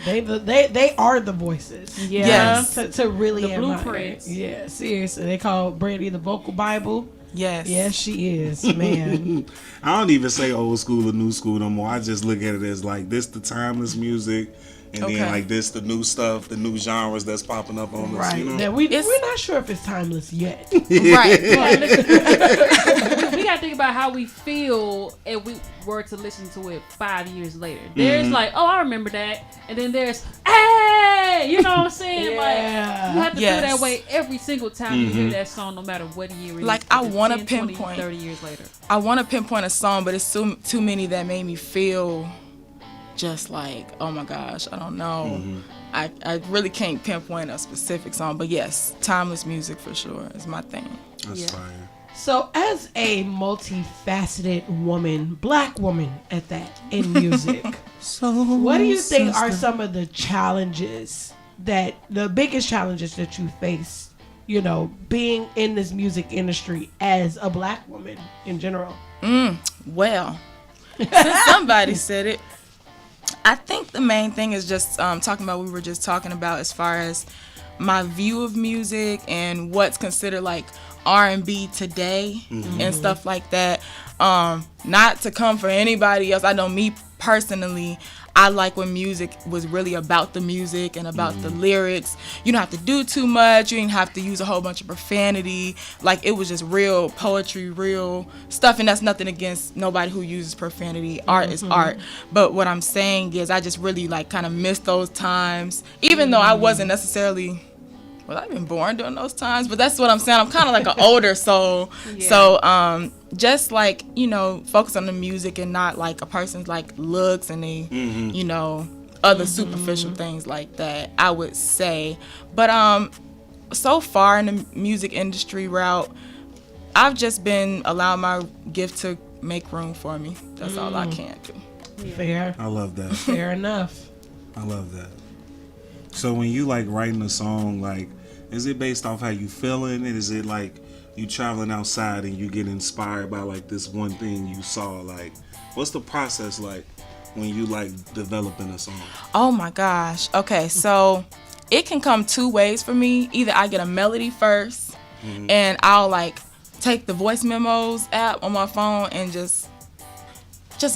are the voices. Yeah. Yes. To really the admire. blueprints. Yeah, seriously. They call Brandy the vocal Bible. Yes. Yes, she is, man. I don't even say old school or new school no more. I just look at it as like this the timeless music, and then like this the new stuff, the new genres that's popping up on us. Right. You know? Now, we're not sure if it's timeless yet. Right. We gotta think about how we feel if we were to listen to it 5 years later. There's like, oh, I remember that, and then there's, hey, you know what I'm saying? Like, you have to feel that way every single time you hear that song, no matter what year it is. Like, I want to 10, 20, pinpoint 30 years later. I want to pinpoint a song, but it's too many that made me feel just like, oh my gosh, I don't know. I really can't pinpoint a specific song, but yes, timeless music for sure is my thing. That's fire. So, as a multifaceted woman, black woman at that, in music, what do you think are some of the challenges the biggest challenges that you face, you know, being in this music industry as a black woman in general? Well, since somebody said it, I think the main thing is just talking about what we were just talking about as far as my view of music and what's considered like R&B today and stuff like that. Not to come for anybody else. I know me personally, I like when music was really about the music and about the lyrics. You don't have to do too much. You didn't have to use a whole bunch of profanity. Like, it was just real poetry, real stuff. And that's nothing against nobody who uses profanity. Art is art. But what I'm saying is I just really like kind of miss those times. Even though I wasn't necessarily... Well, I've been born during those times, but that's what I'm saying. I'm kind of like an older soul. So just like, you know, focus on the music and not like a person's like looks and they, you know, other superficial things like that, I would say. But so far in the music industry route, I've just been allowing my gift to make room for me. That's all I can do. Fair. I love that. Fair enough. I love that. So when you like writing a song, like, is it based off how you feeling? Is it like you traveling outside and you get inspired by like this one thing you saw, like what's the process like when you like developing a song? Oh my gosh. Okay, so it can come two ways for me. Either I get a melody first and I'll like take the voice memos app on my phone and just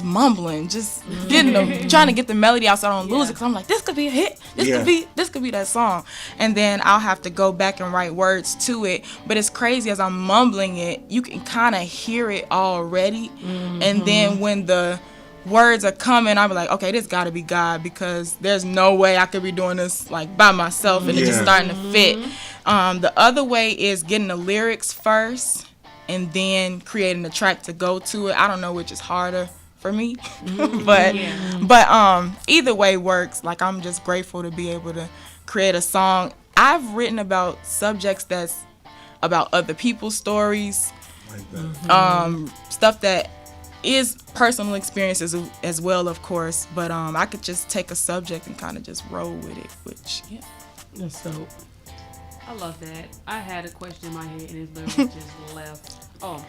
mumbling, just getting them, trying to get the melody out so I don't lose it. Cause I'm like, this could be a hit. This could be that song. And then I'll have to go back and write words to it. But it's crazy, as I'm mumbling it, you can kind of hear it already. And then when the words are coming, I'm like, okay, this got to be God, because there's no way I could be doing this like by myself and it's just starting to fit. The other way is getting the lyrics first and then creating the track to go to it. I don't know which is harder for me, but either way works. Like, I'm just grateful to be able to create a song. I've written about subjects that's about other people's stories, stuff that is personal experiences as well, of course, but I could just take a subject and kind of just roll with it, which that's dope. I love that. I had a question in my head and it literally just left. Oh,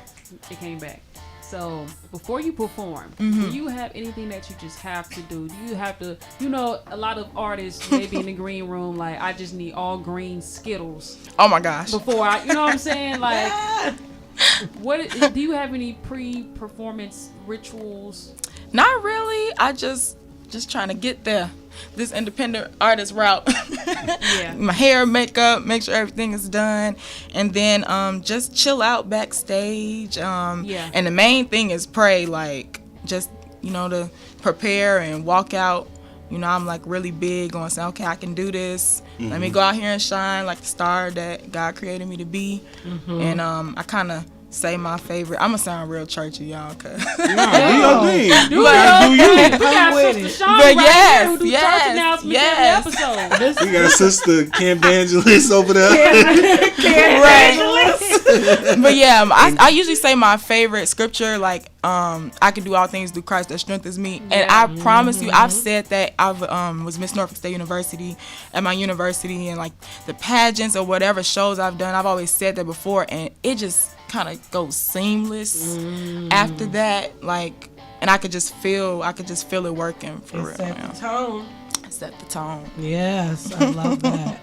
it came back. So before you perform, do you have anything that you just have to do? Do you have to, a lot of artists maybe in the green room, like, I just need all green Skittles. Oh my gosh. Before I, you know what I'm saying? Like, what do you have any pre-performance rituals? Not really. I just trying to get there. This independent artist route. My hair, makeup, make sure everything is done, and then just chill out backstage. And the main thing is pray, like, just to prepare and walk out. I'm like really big on saying, okay, I can do this. Let me go out here and shine like the star that God created me to be. And I kind of say my favorite. I'm gonna sound real churchy, y'all. Cause do your thing. Do you? We got Sister Sean right here who do church announcements every episode. We got Sister Campangelist over there. But yeah, I usually say my favorite scripture, like I can do all things through Christ that strengthens me. And I promise you, I've said that. I was Miss Norfolk State University at my university, and like the pageants or whatever shows I've done, I've always said that before, and it just kind of goes seamless after that, like, and I could just feel it working for real. Set the tone. Set the tone. Yes, I love that.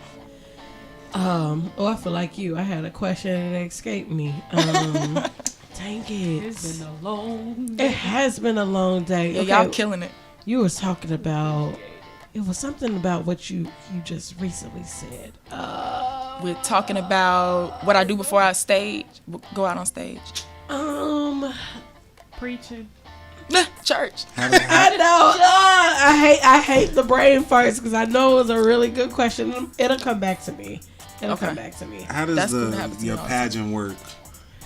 I feel like you. I had a question and it escaped me. Dang it! It's been a long day. It has been a long day. Yeah, y'all killing it. You was talking about. It was something about what you just recently said. We're talking about what I do before I go out on stage. Preaching. Church. I know. I hate the brain farts because I know it was a really good question. It'll come back to me. Come back to me. How does your pageant work,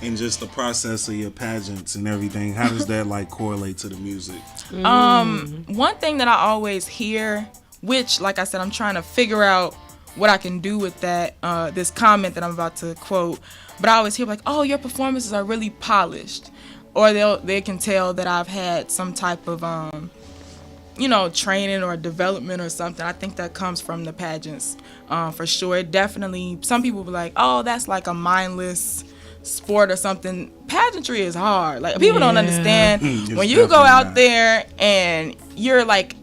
and just the process of your pageants and everything? How does that like correlate to the music? One thing that I always hear, which, like I said, I'm trying to figure out what I can do with that, this comment that I'm about to quote, but I always hear like, oh, your performances are really polished, or they can tell that I've had some type of training or development or something. I think that comes from the pageants, for sure. It definitely, some people be like, oh, that's like a mindless sport or something. Pageantry is hard. Like, people don't understand when you go out there and you're like,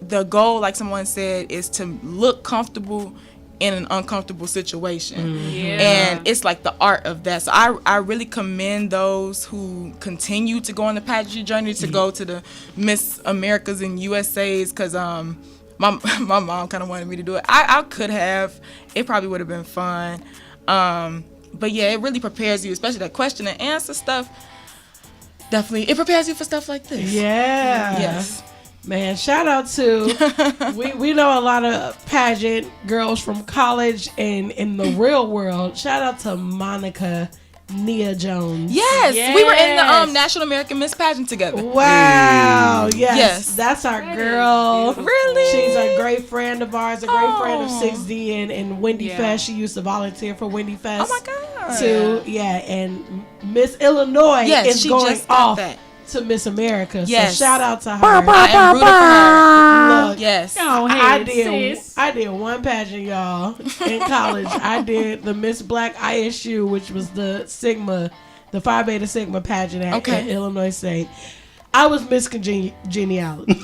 the goal, like someone said, is to look comfortable in an uncomfortable situation. And it's like the art of that. So I really commend those who continue to go on the pageantry journey, to go to the Miss Americas and USAs, because my mom kind of wanted me to do it. I could have. It probably would have been fun. But yeah, it really prepares you, especially that question and answer stuff. Definitely, it prepares you for stuff like this. Yeah. Yes. Man, shout out to, we know a lot of pageant girls from college and in the real world. Shout out to Monica Nia Jones. Yes. We were in the National American Miss Pageant together. Wow. Yes. That's our girl. Really? She's a great friend of ours, a great friend of 6D and Wendy Fest. She used to volunteer for Wendy Fest. Oh my God. Too. Yeah. And Miss Illinois is she going just got off. that. to Miss America. Yes. So shout out to her. I am rooting for her. Look, yes. I did one pageant, y'all, in college. I did the Miss Black ISU, which was the Phi Beta Sigma pageant at Illinois State. I was Miss Congeniality.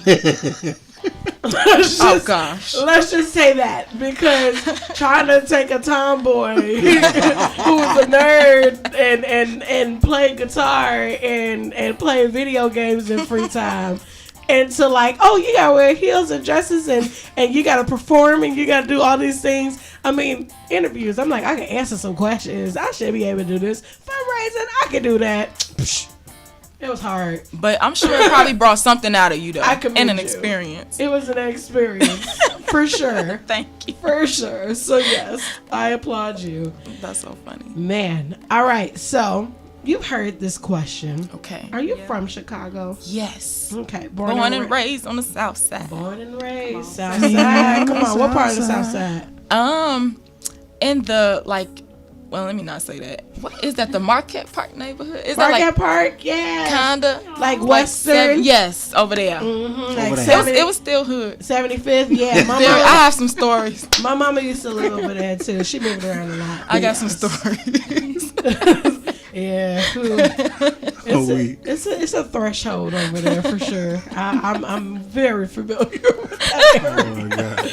Oh gosh. Let's just say that, because trying to take a tomboy who's a nerd and play guitar and play video games in free time, and to like, oh, you gotta wear heels and dresses and you gotta perform and you gotta do all these things. I mean, interviews, I'm like, I can answer some questions. I should be able to do this. Fundraising, I can do that. Psh, it was hard. But I'm sure it probably brought something out of you, though. And an experience. It was an experience. For sure. Thank you. For sure. So, yes, I applaud you. That's so funny. Man. All right. So, you've heard this question. Okay. Are you from Chicago? Yes. Okay. Born and raised on the south side. Born and raised. South side. Come on. What part of the south side? In the, like, well, let me not say that. What is that? The Marquette Park neighborhood? Is Marquette that like Park? Yeah. Kinda like Western. Yes, over there. Mm-hmm. Like it was still hood. 75th. Yeah. I have some stories. My mama used to live over there too. She moved around a lot. I got some stories. Yeah. It's a threshold over there for sure. I'm very familiar with that. Oh my God.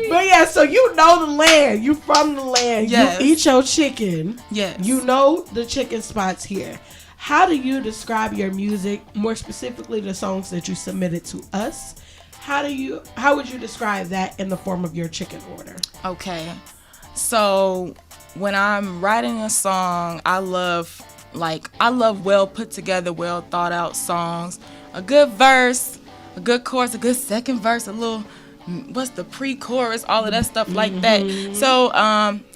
But yeah, so you know the land. You from the land. Yes. You eat your chicken. Yes. You know the chicken spots here. How do you describe your music, more specifically the songs that you submitted to us? How would you describe that in the form of your chicken order? Okay. So when I'm writing a song, I love well put together, well thought out songs. A good verse, a good chorus, a good second verse, a little what's the pre-chorus, all of that stuff like that. So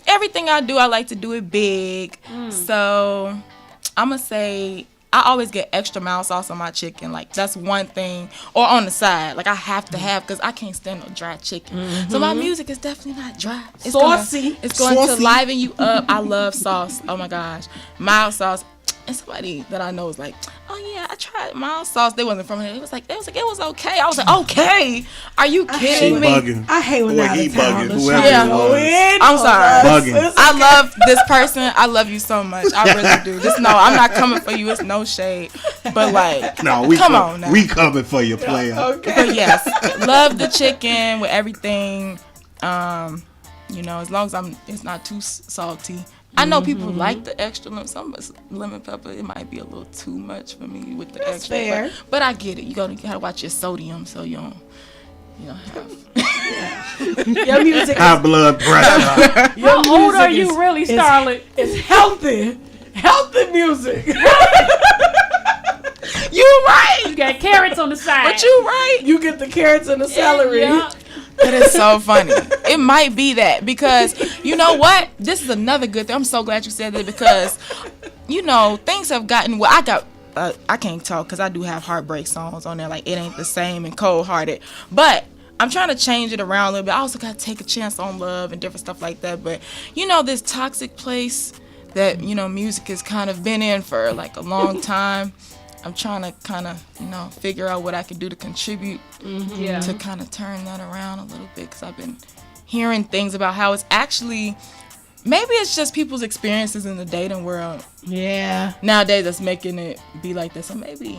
everything I do, I like to do it big. So I'm gonna say I always get extra mild sauce on my chicken. Like that's one thing, or on the side. Like I have to have, because I can't stand no dry chicken. So my music is definitely not dry. It's saucy. It's going to liven you up. I love sauce. Oh my gosh, mild sauce. And somebody that I know was like, oh yeah, I tried mild sauce. They wasn't from here. It was like it was okay. I was like, okay, are you kidding me? Bugging. I hate when he bugging. Whoever yeah. it was. I'm sorry. Bugging. I love this person. I love you so much. I really do. Just know I'm not coming for you. It's no shade. But like, no, we come on now. We coming for you, player. Okay. But yes, love the chicken with everything. You know, as long as it's not too salty. I know people like the extra lemon pepper. It might be a little too much for me with the That's extra. fair. But I get it. You gotta watch your sodium so you don't have. Your music high blood pressure. How old are you really, Starlet? It's healthy music. You right. You got carrots on the side. But you right. You get the carrots and the celery. Yeah. That is so funny. It might be that, because you know what? This is another good thing. I'm so glad you said that, because you know things have gotten. Well, I can't talk because I do have heartbreak songs on there. Like It Ain't the Same and Cold Hearted, but I'm trying to change it around a little bit. I also got to take a chance on love and different stuff like that. But you know, this toxic place that music has kind of been in for like a long time. I'm trying to kind of, figure out what I can do to contribute to kind of turn that around a little bit, because I've been hearing things about how it's actually, maybe it's just people's experiences in the dating world. Yeah. Nowadays that's making it be like that. So maybe.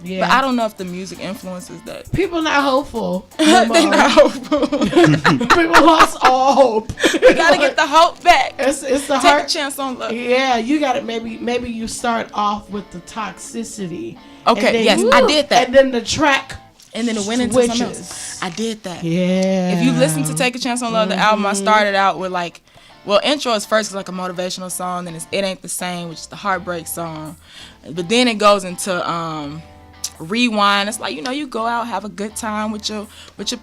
Yeah. But I don't know if the music influences that. People not hopeful. They're not hopeful. People lost all hope. You gotta get the hope back. It's the Take heart. a chance on love. Yeah, you gotta maybe you start off with the toxicity. Okay, yes, I did that. And then the track. And then it went into something else. I did that. Yeah. If you listen to Take a Chance on Love, the album, I started out with intro is first like a motivational song, then It Ain't the Same, which is the heartbreak song. But then it goes into Rewind. It's like, you go out, have a good time with your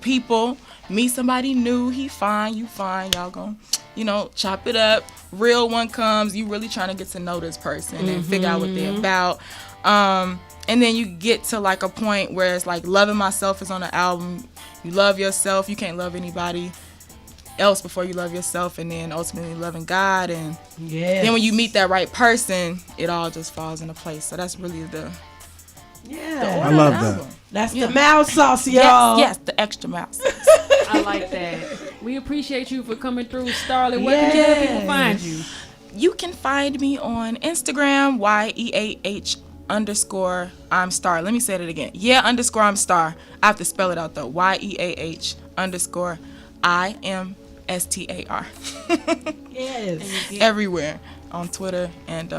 people, meet somebody new, he fine, you fine, y'all gon' chop it up. Real one comes, you really trying to get to know this person and figure out what they're about. And then you get to like a point where it's like Loving Myself is on the album. You love yourself, you can't love anybody else before you love yourself, and then ultimately loving God, and then when you meet that right person, it all just falls into place. So that's really Yeah. I love that. That's the mouse sauce, y'all. Yes, the extra mouse. I like that. We appreciate you for coming through, Starlet. Where can people find you? You can find me on Instagram, YEAH_ I'm Star. Let me say it again. _ I'm Star. I have to spell it out though. YEAH_ IMSTAR. Yes. Everywhere on Twitter and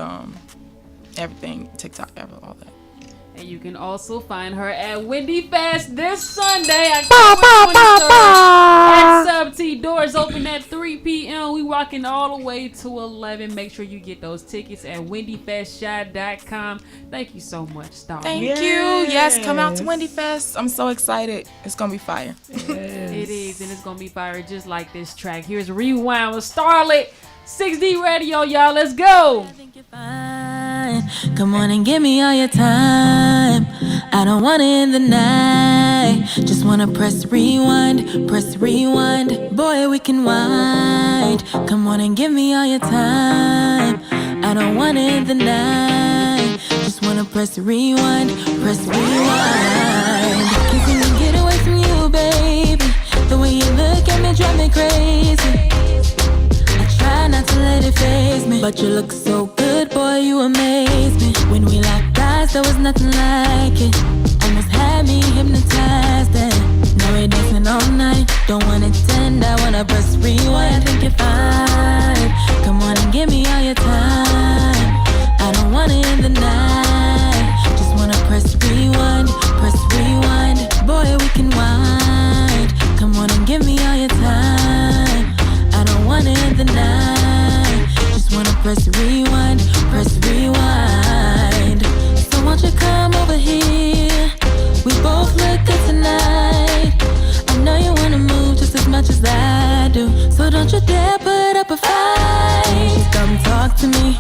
everything, TikTok, all that. And you can also find her at Wendy Fest this Sunday, October 23rd at Sub T. Doors open at 3 p.m. We rocking all the way to 11. Make sure you get those tickets at wendyfestshot.com. Thank you so much, Star. Thank you. Yes, come out to Wendy Fest. I'm so excited. It's going to be fire. Yes. It is, and it's going to be fire just like this track. Here's Rewind with Starlet. 6D Radio, y'all. Let's go. Come on and give me all your time. I don't want to end the night. Just want to press rewind, press rewind. Boy, we can wind. Come on and give me all your time. I don't want to end the night. Just want to press rewind, press rewind. Can't seem to get away from you, baby. The way you look at me drive me crazy. Try not to let it faze me, but you look so good, boy, you amaze me. When we locked eyes, there was nothing like it. Almost had me hypnotized, and now we're dancing all night. Don't wanna tend, I wanna press rewind. I think you're fine. Come on and give me all your time. I don't wanna end the night. Just wanna press rewind, press rewind. Boy, we can wind. Come on and give me all your time. I don't wanna end the night. Just wanna press rewind, press rewind. So won't you come over here? We both look good tonight. I know you wanna move just as much as I do. So don't you dare put up a fight. You should come talk to me.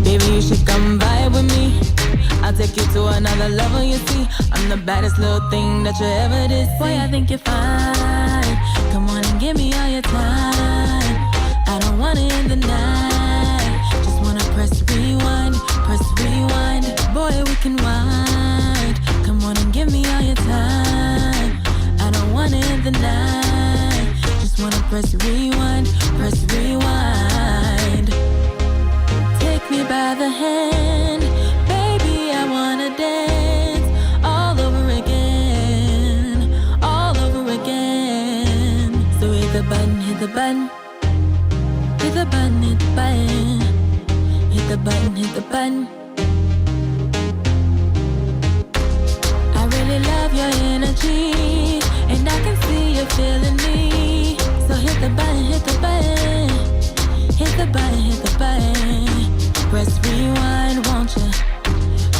Baby, you should come vibe with me. I'll take you to another level, you see. I'm the baddest little thing that you ever did see. Boy, I think you're fine. Come on and give me all your time. I don't wanna end the night. Just wanna press rewind, press rewind. Boy, we can wind. Come on and give me all your time. I don't wanna end the night. Just wanna press rewind, press rewind. Take me by the hand, baby, I wanna dance all over again, all over again. So hit the button, hit the button, hit the button, hit the button, hit the button, hit the button. I really love your energy, and I can see you feeling me. So hit the button, hit the button, hit the button, hit the button. Press rewind, won't you?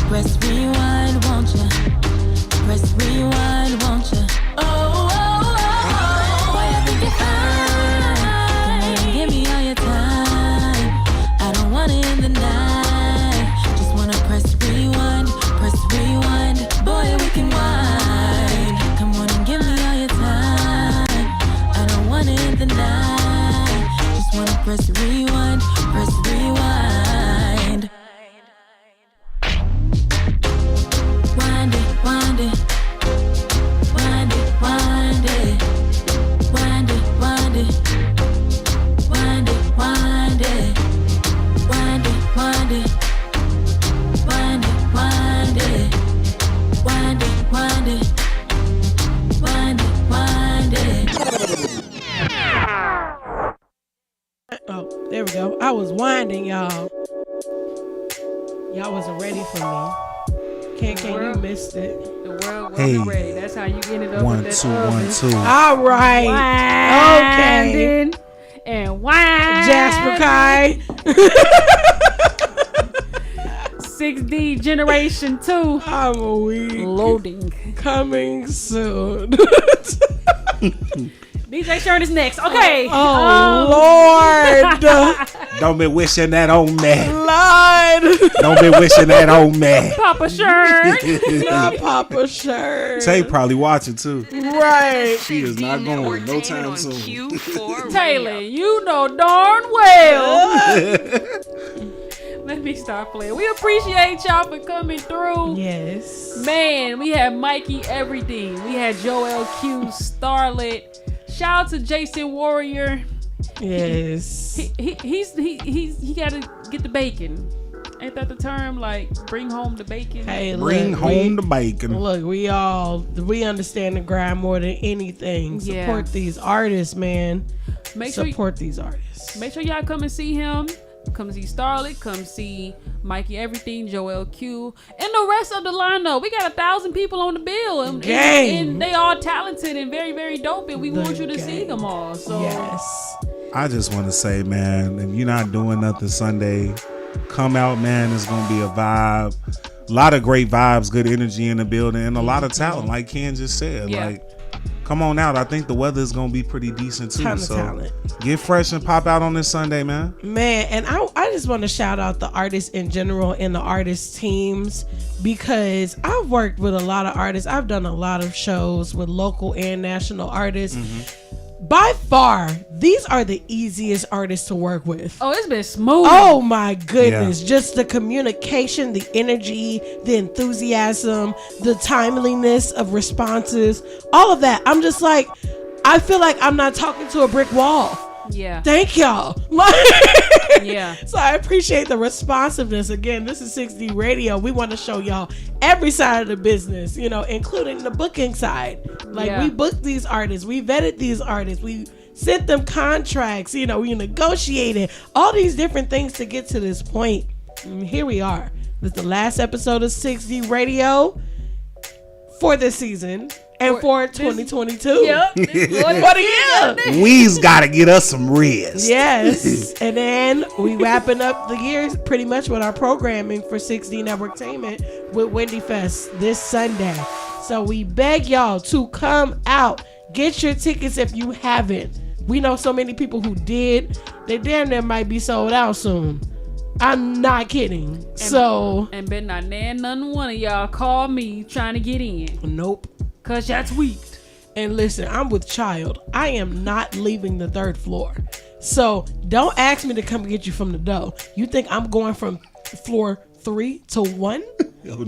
Press rewind, won't you? Press rewind, won't you? Oh, oh, oh, oh. Boy, I think you're fine. Come on and give me all your time. I don't wanna end the night. Just wanna press rewind, press rewind. Boy, we can wind. Come on and give me all your time. I don't wanna end the night. Just wanna press rewind, press rewind. Wind it, wind it, wind it, wind it, wind it, wind it, wind it, wind it, wind it, wind it, wind it, wind it, wind it, wind it, wind it, wind it. Oh, there we go. I was winding, y'all. Y'all wasn't ready for me. Can't you missed it. The world wasn't ready. That's how you ended up with that 1 2 1 2. All right. Winding and wind. Jasper Kai. 6D Generation 2. I'm a week. Loading. Coming soon. DJ Sharon is next. Okay. Oh, Lord. Don't be wishing that on me. Lord. Don't be wishing that on me. Papa Sharon. Not Papa Sharon. Tay probably watching too. Right. She is not going no time soon. Taylor, you know darn well. Let me stop playing. We appreciate y'all for coming through. Yes. Man, we had Mikey Everything. We had Joel Q, Starlet. Shout out to Jason Warrior. Yes. He gotta get the bacon. Ain't that the term? Like, bring home the bacon? Hey, bring home the bacon. Look, we understand the grind more than anything. Yeah. Support these artists, man. Support these artists. Make sure y'all come and see him. Come see Starlet. Come see Mikey Everything, Joel Q, and the rest of the lineup. We got 1,000 people on the bill, and they all talented and very, very dope. And we want you to see them all. So yes, I just want to say, man, if you're not doing nothing Sunday, come out, man. It's gonna be a vibe. A lot of great vibes, good energy in the building, and a lot of talent, like Ken just said. Yeah. Like, come on out. I think the weather is gonna be pretty decent too. Ton of so talent. Get fresh and pop out on this Sunday, man. Man, and I just want to shout out the artists in general and the artist teams, because I've worked with a lot of artists. I've done a lot of shows with local and national artists. By far, these are the easiest artists to work with. Oh, it's been smooth. Oh my goodness. Yeah. Just the communication, the energy, the enthusiasm, the timeliness of responses, all of that. I'm just like, I feel like I'm not talking to a brick wall. Yeah. Thank y'all. Yeah. So I appreciate the responsiveness. Again, this is 6D Radio. We want to show y'all every side of the business, including the booking side. Like, we booked these artists. We vetted these artists. We sent them contracts. We negotiated all these different things to get to this point. And here we are. This is the last episode of 6D Radio for this season. And for 2022. Yep. What a year. We's got to get us some rest. Yes. And then we wrapping up the year pretty much with our programming for 6D Networktainment with Wendy Fest this Sunday. So we beg y'all to come out. Get your tickets if you haven't. We know so many people who did. They damn near might be sold out soon. I'm not kidding. And bet not none one of y'all call me trying to get in. Nope. Cause y'all tweaked. And listen, I'm with child. I am not leaving the 3rd floor. So don't ask me to come get you from the door. You think I'm going from floor 3 to 1?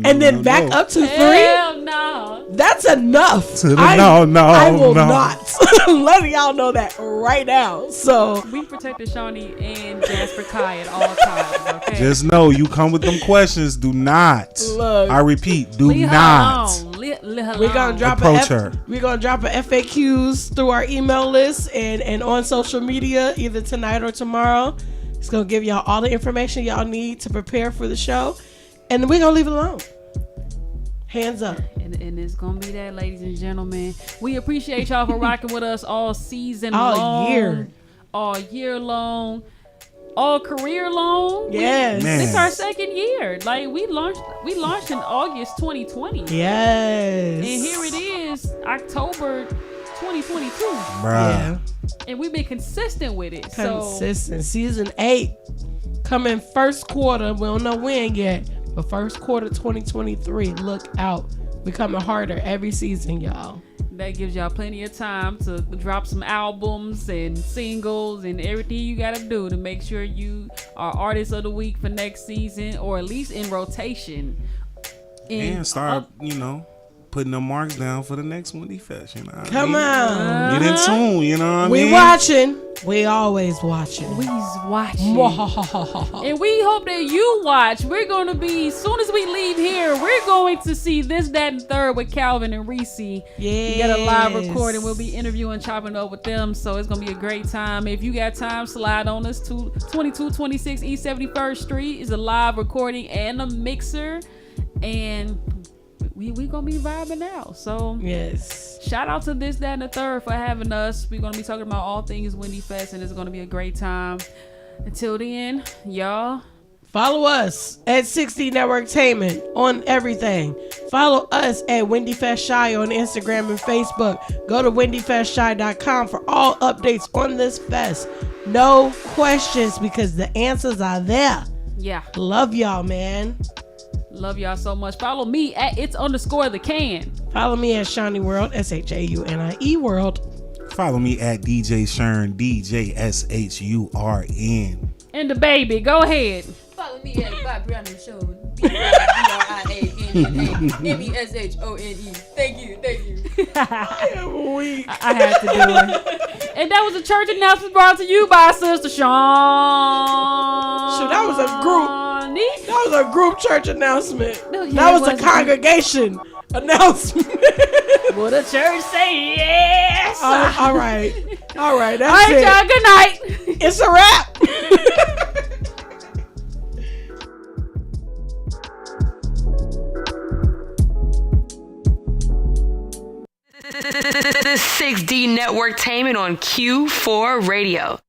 And then back up to 3? Hell no. That's enough. I will not. Letting y'all know that right now. So we protected Shawnee and Jasper Kai at all times, okay? Just know, you come with them questions, do not. Look, I repeat, do not. We're gonna drop We're gonna drop a FAQs through our email list and on social media either tonight or tomorrow. It's gonna give y'all all the information y'all need to prepare for the show, and then we're gonna leave it alone. Hands up. And it's gonna be that, ladies and gentlemen. We appreciate y'all for rocking with us all season long, all year long, all career long. Yes, this is our 2nd year. Like, we launched in August 2020. Yes, and here it is, October 2022. Bruh. Yeah. And we've been consistent with it. Consistent. Season 8 coming 1st quarter. We don't know when yet, but 1st quarter 2023. Look out. We coming harder every season, y'all. That gives y'all plenty of time to drop some albums and singles and everything you gotta do to make sure you are Artist of the Week for next season, or at least in rotation. And start, putting the marks down for the next Wendy Fest. Come on. Get in tune, you know what I mean? We watching. We always watching. We's watching. And we hope that you watch. We're going to be, as soon as we leave here, we're going to see This, That, and Third with Calvin and Reese. Yeah. We got a live recording. We'll be interviewing, chopping up with them. So it's going to be a great time. If you got time, slide on us to 2226 East 71st Street. Is a live recording and a mixer. And we gonna be vibing out. So yes, shout out to This, That, and the Third for having us. We're gonna be talking about all things Wendy Fest, and it's gonna be a great time. Until then, y'all follow us at 6D Networktainment on everything. Follow us at Wendy Fest Shy on Instagram and Facebook. Go to wendyfestshy.com for all updates on this fest. No questions, because the answers are there. Yeah. Love y'all, man. Love y'all so much. Follow me at its_the_can. Follow me at Shawnee World, SHAUNIE World. Follow me at DJ Shurn, DJSHURN. And the baby, go ahead. Follow Follow me at Brianna Show. BRIANNAMESHONE. Thank you. I am weak. I had to do it. And that was a church announcement brought to you by Sister Sean. So that was a group. That was a group church announcement. No, yeah, that was a congregation announcement. Will the church say yes? All right. That's all right, y'all. Good night. It's a wrap. 6D Network Tainment on Q4 Radio.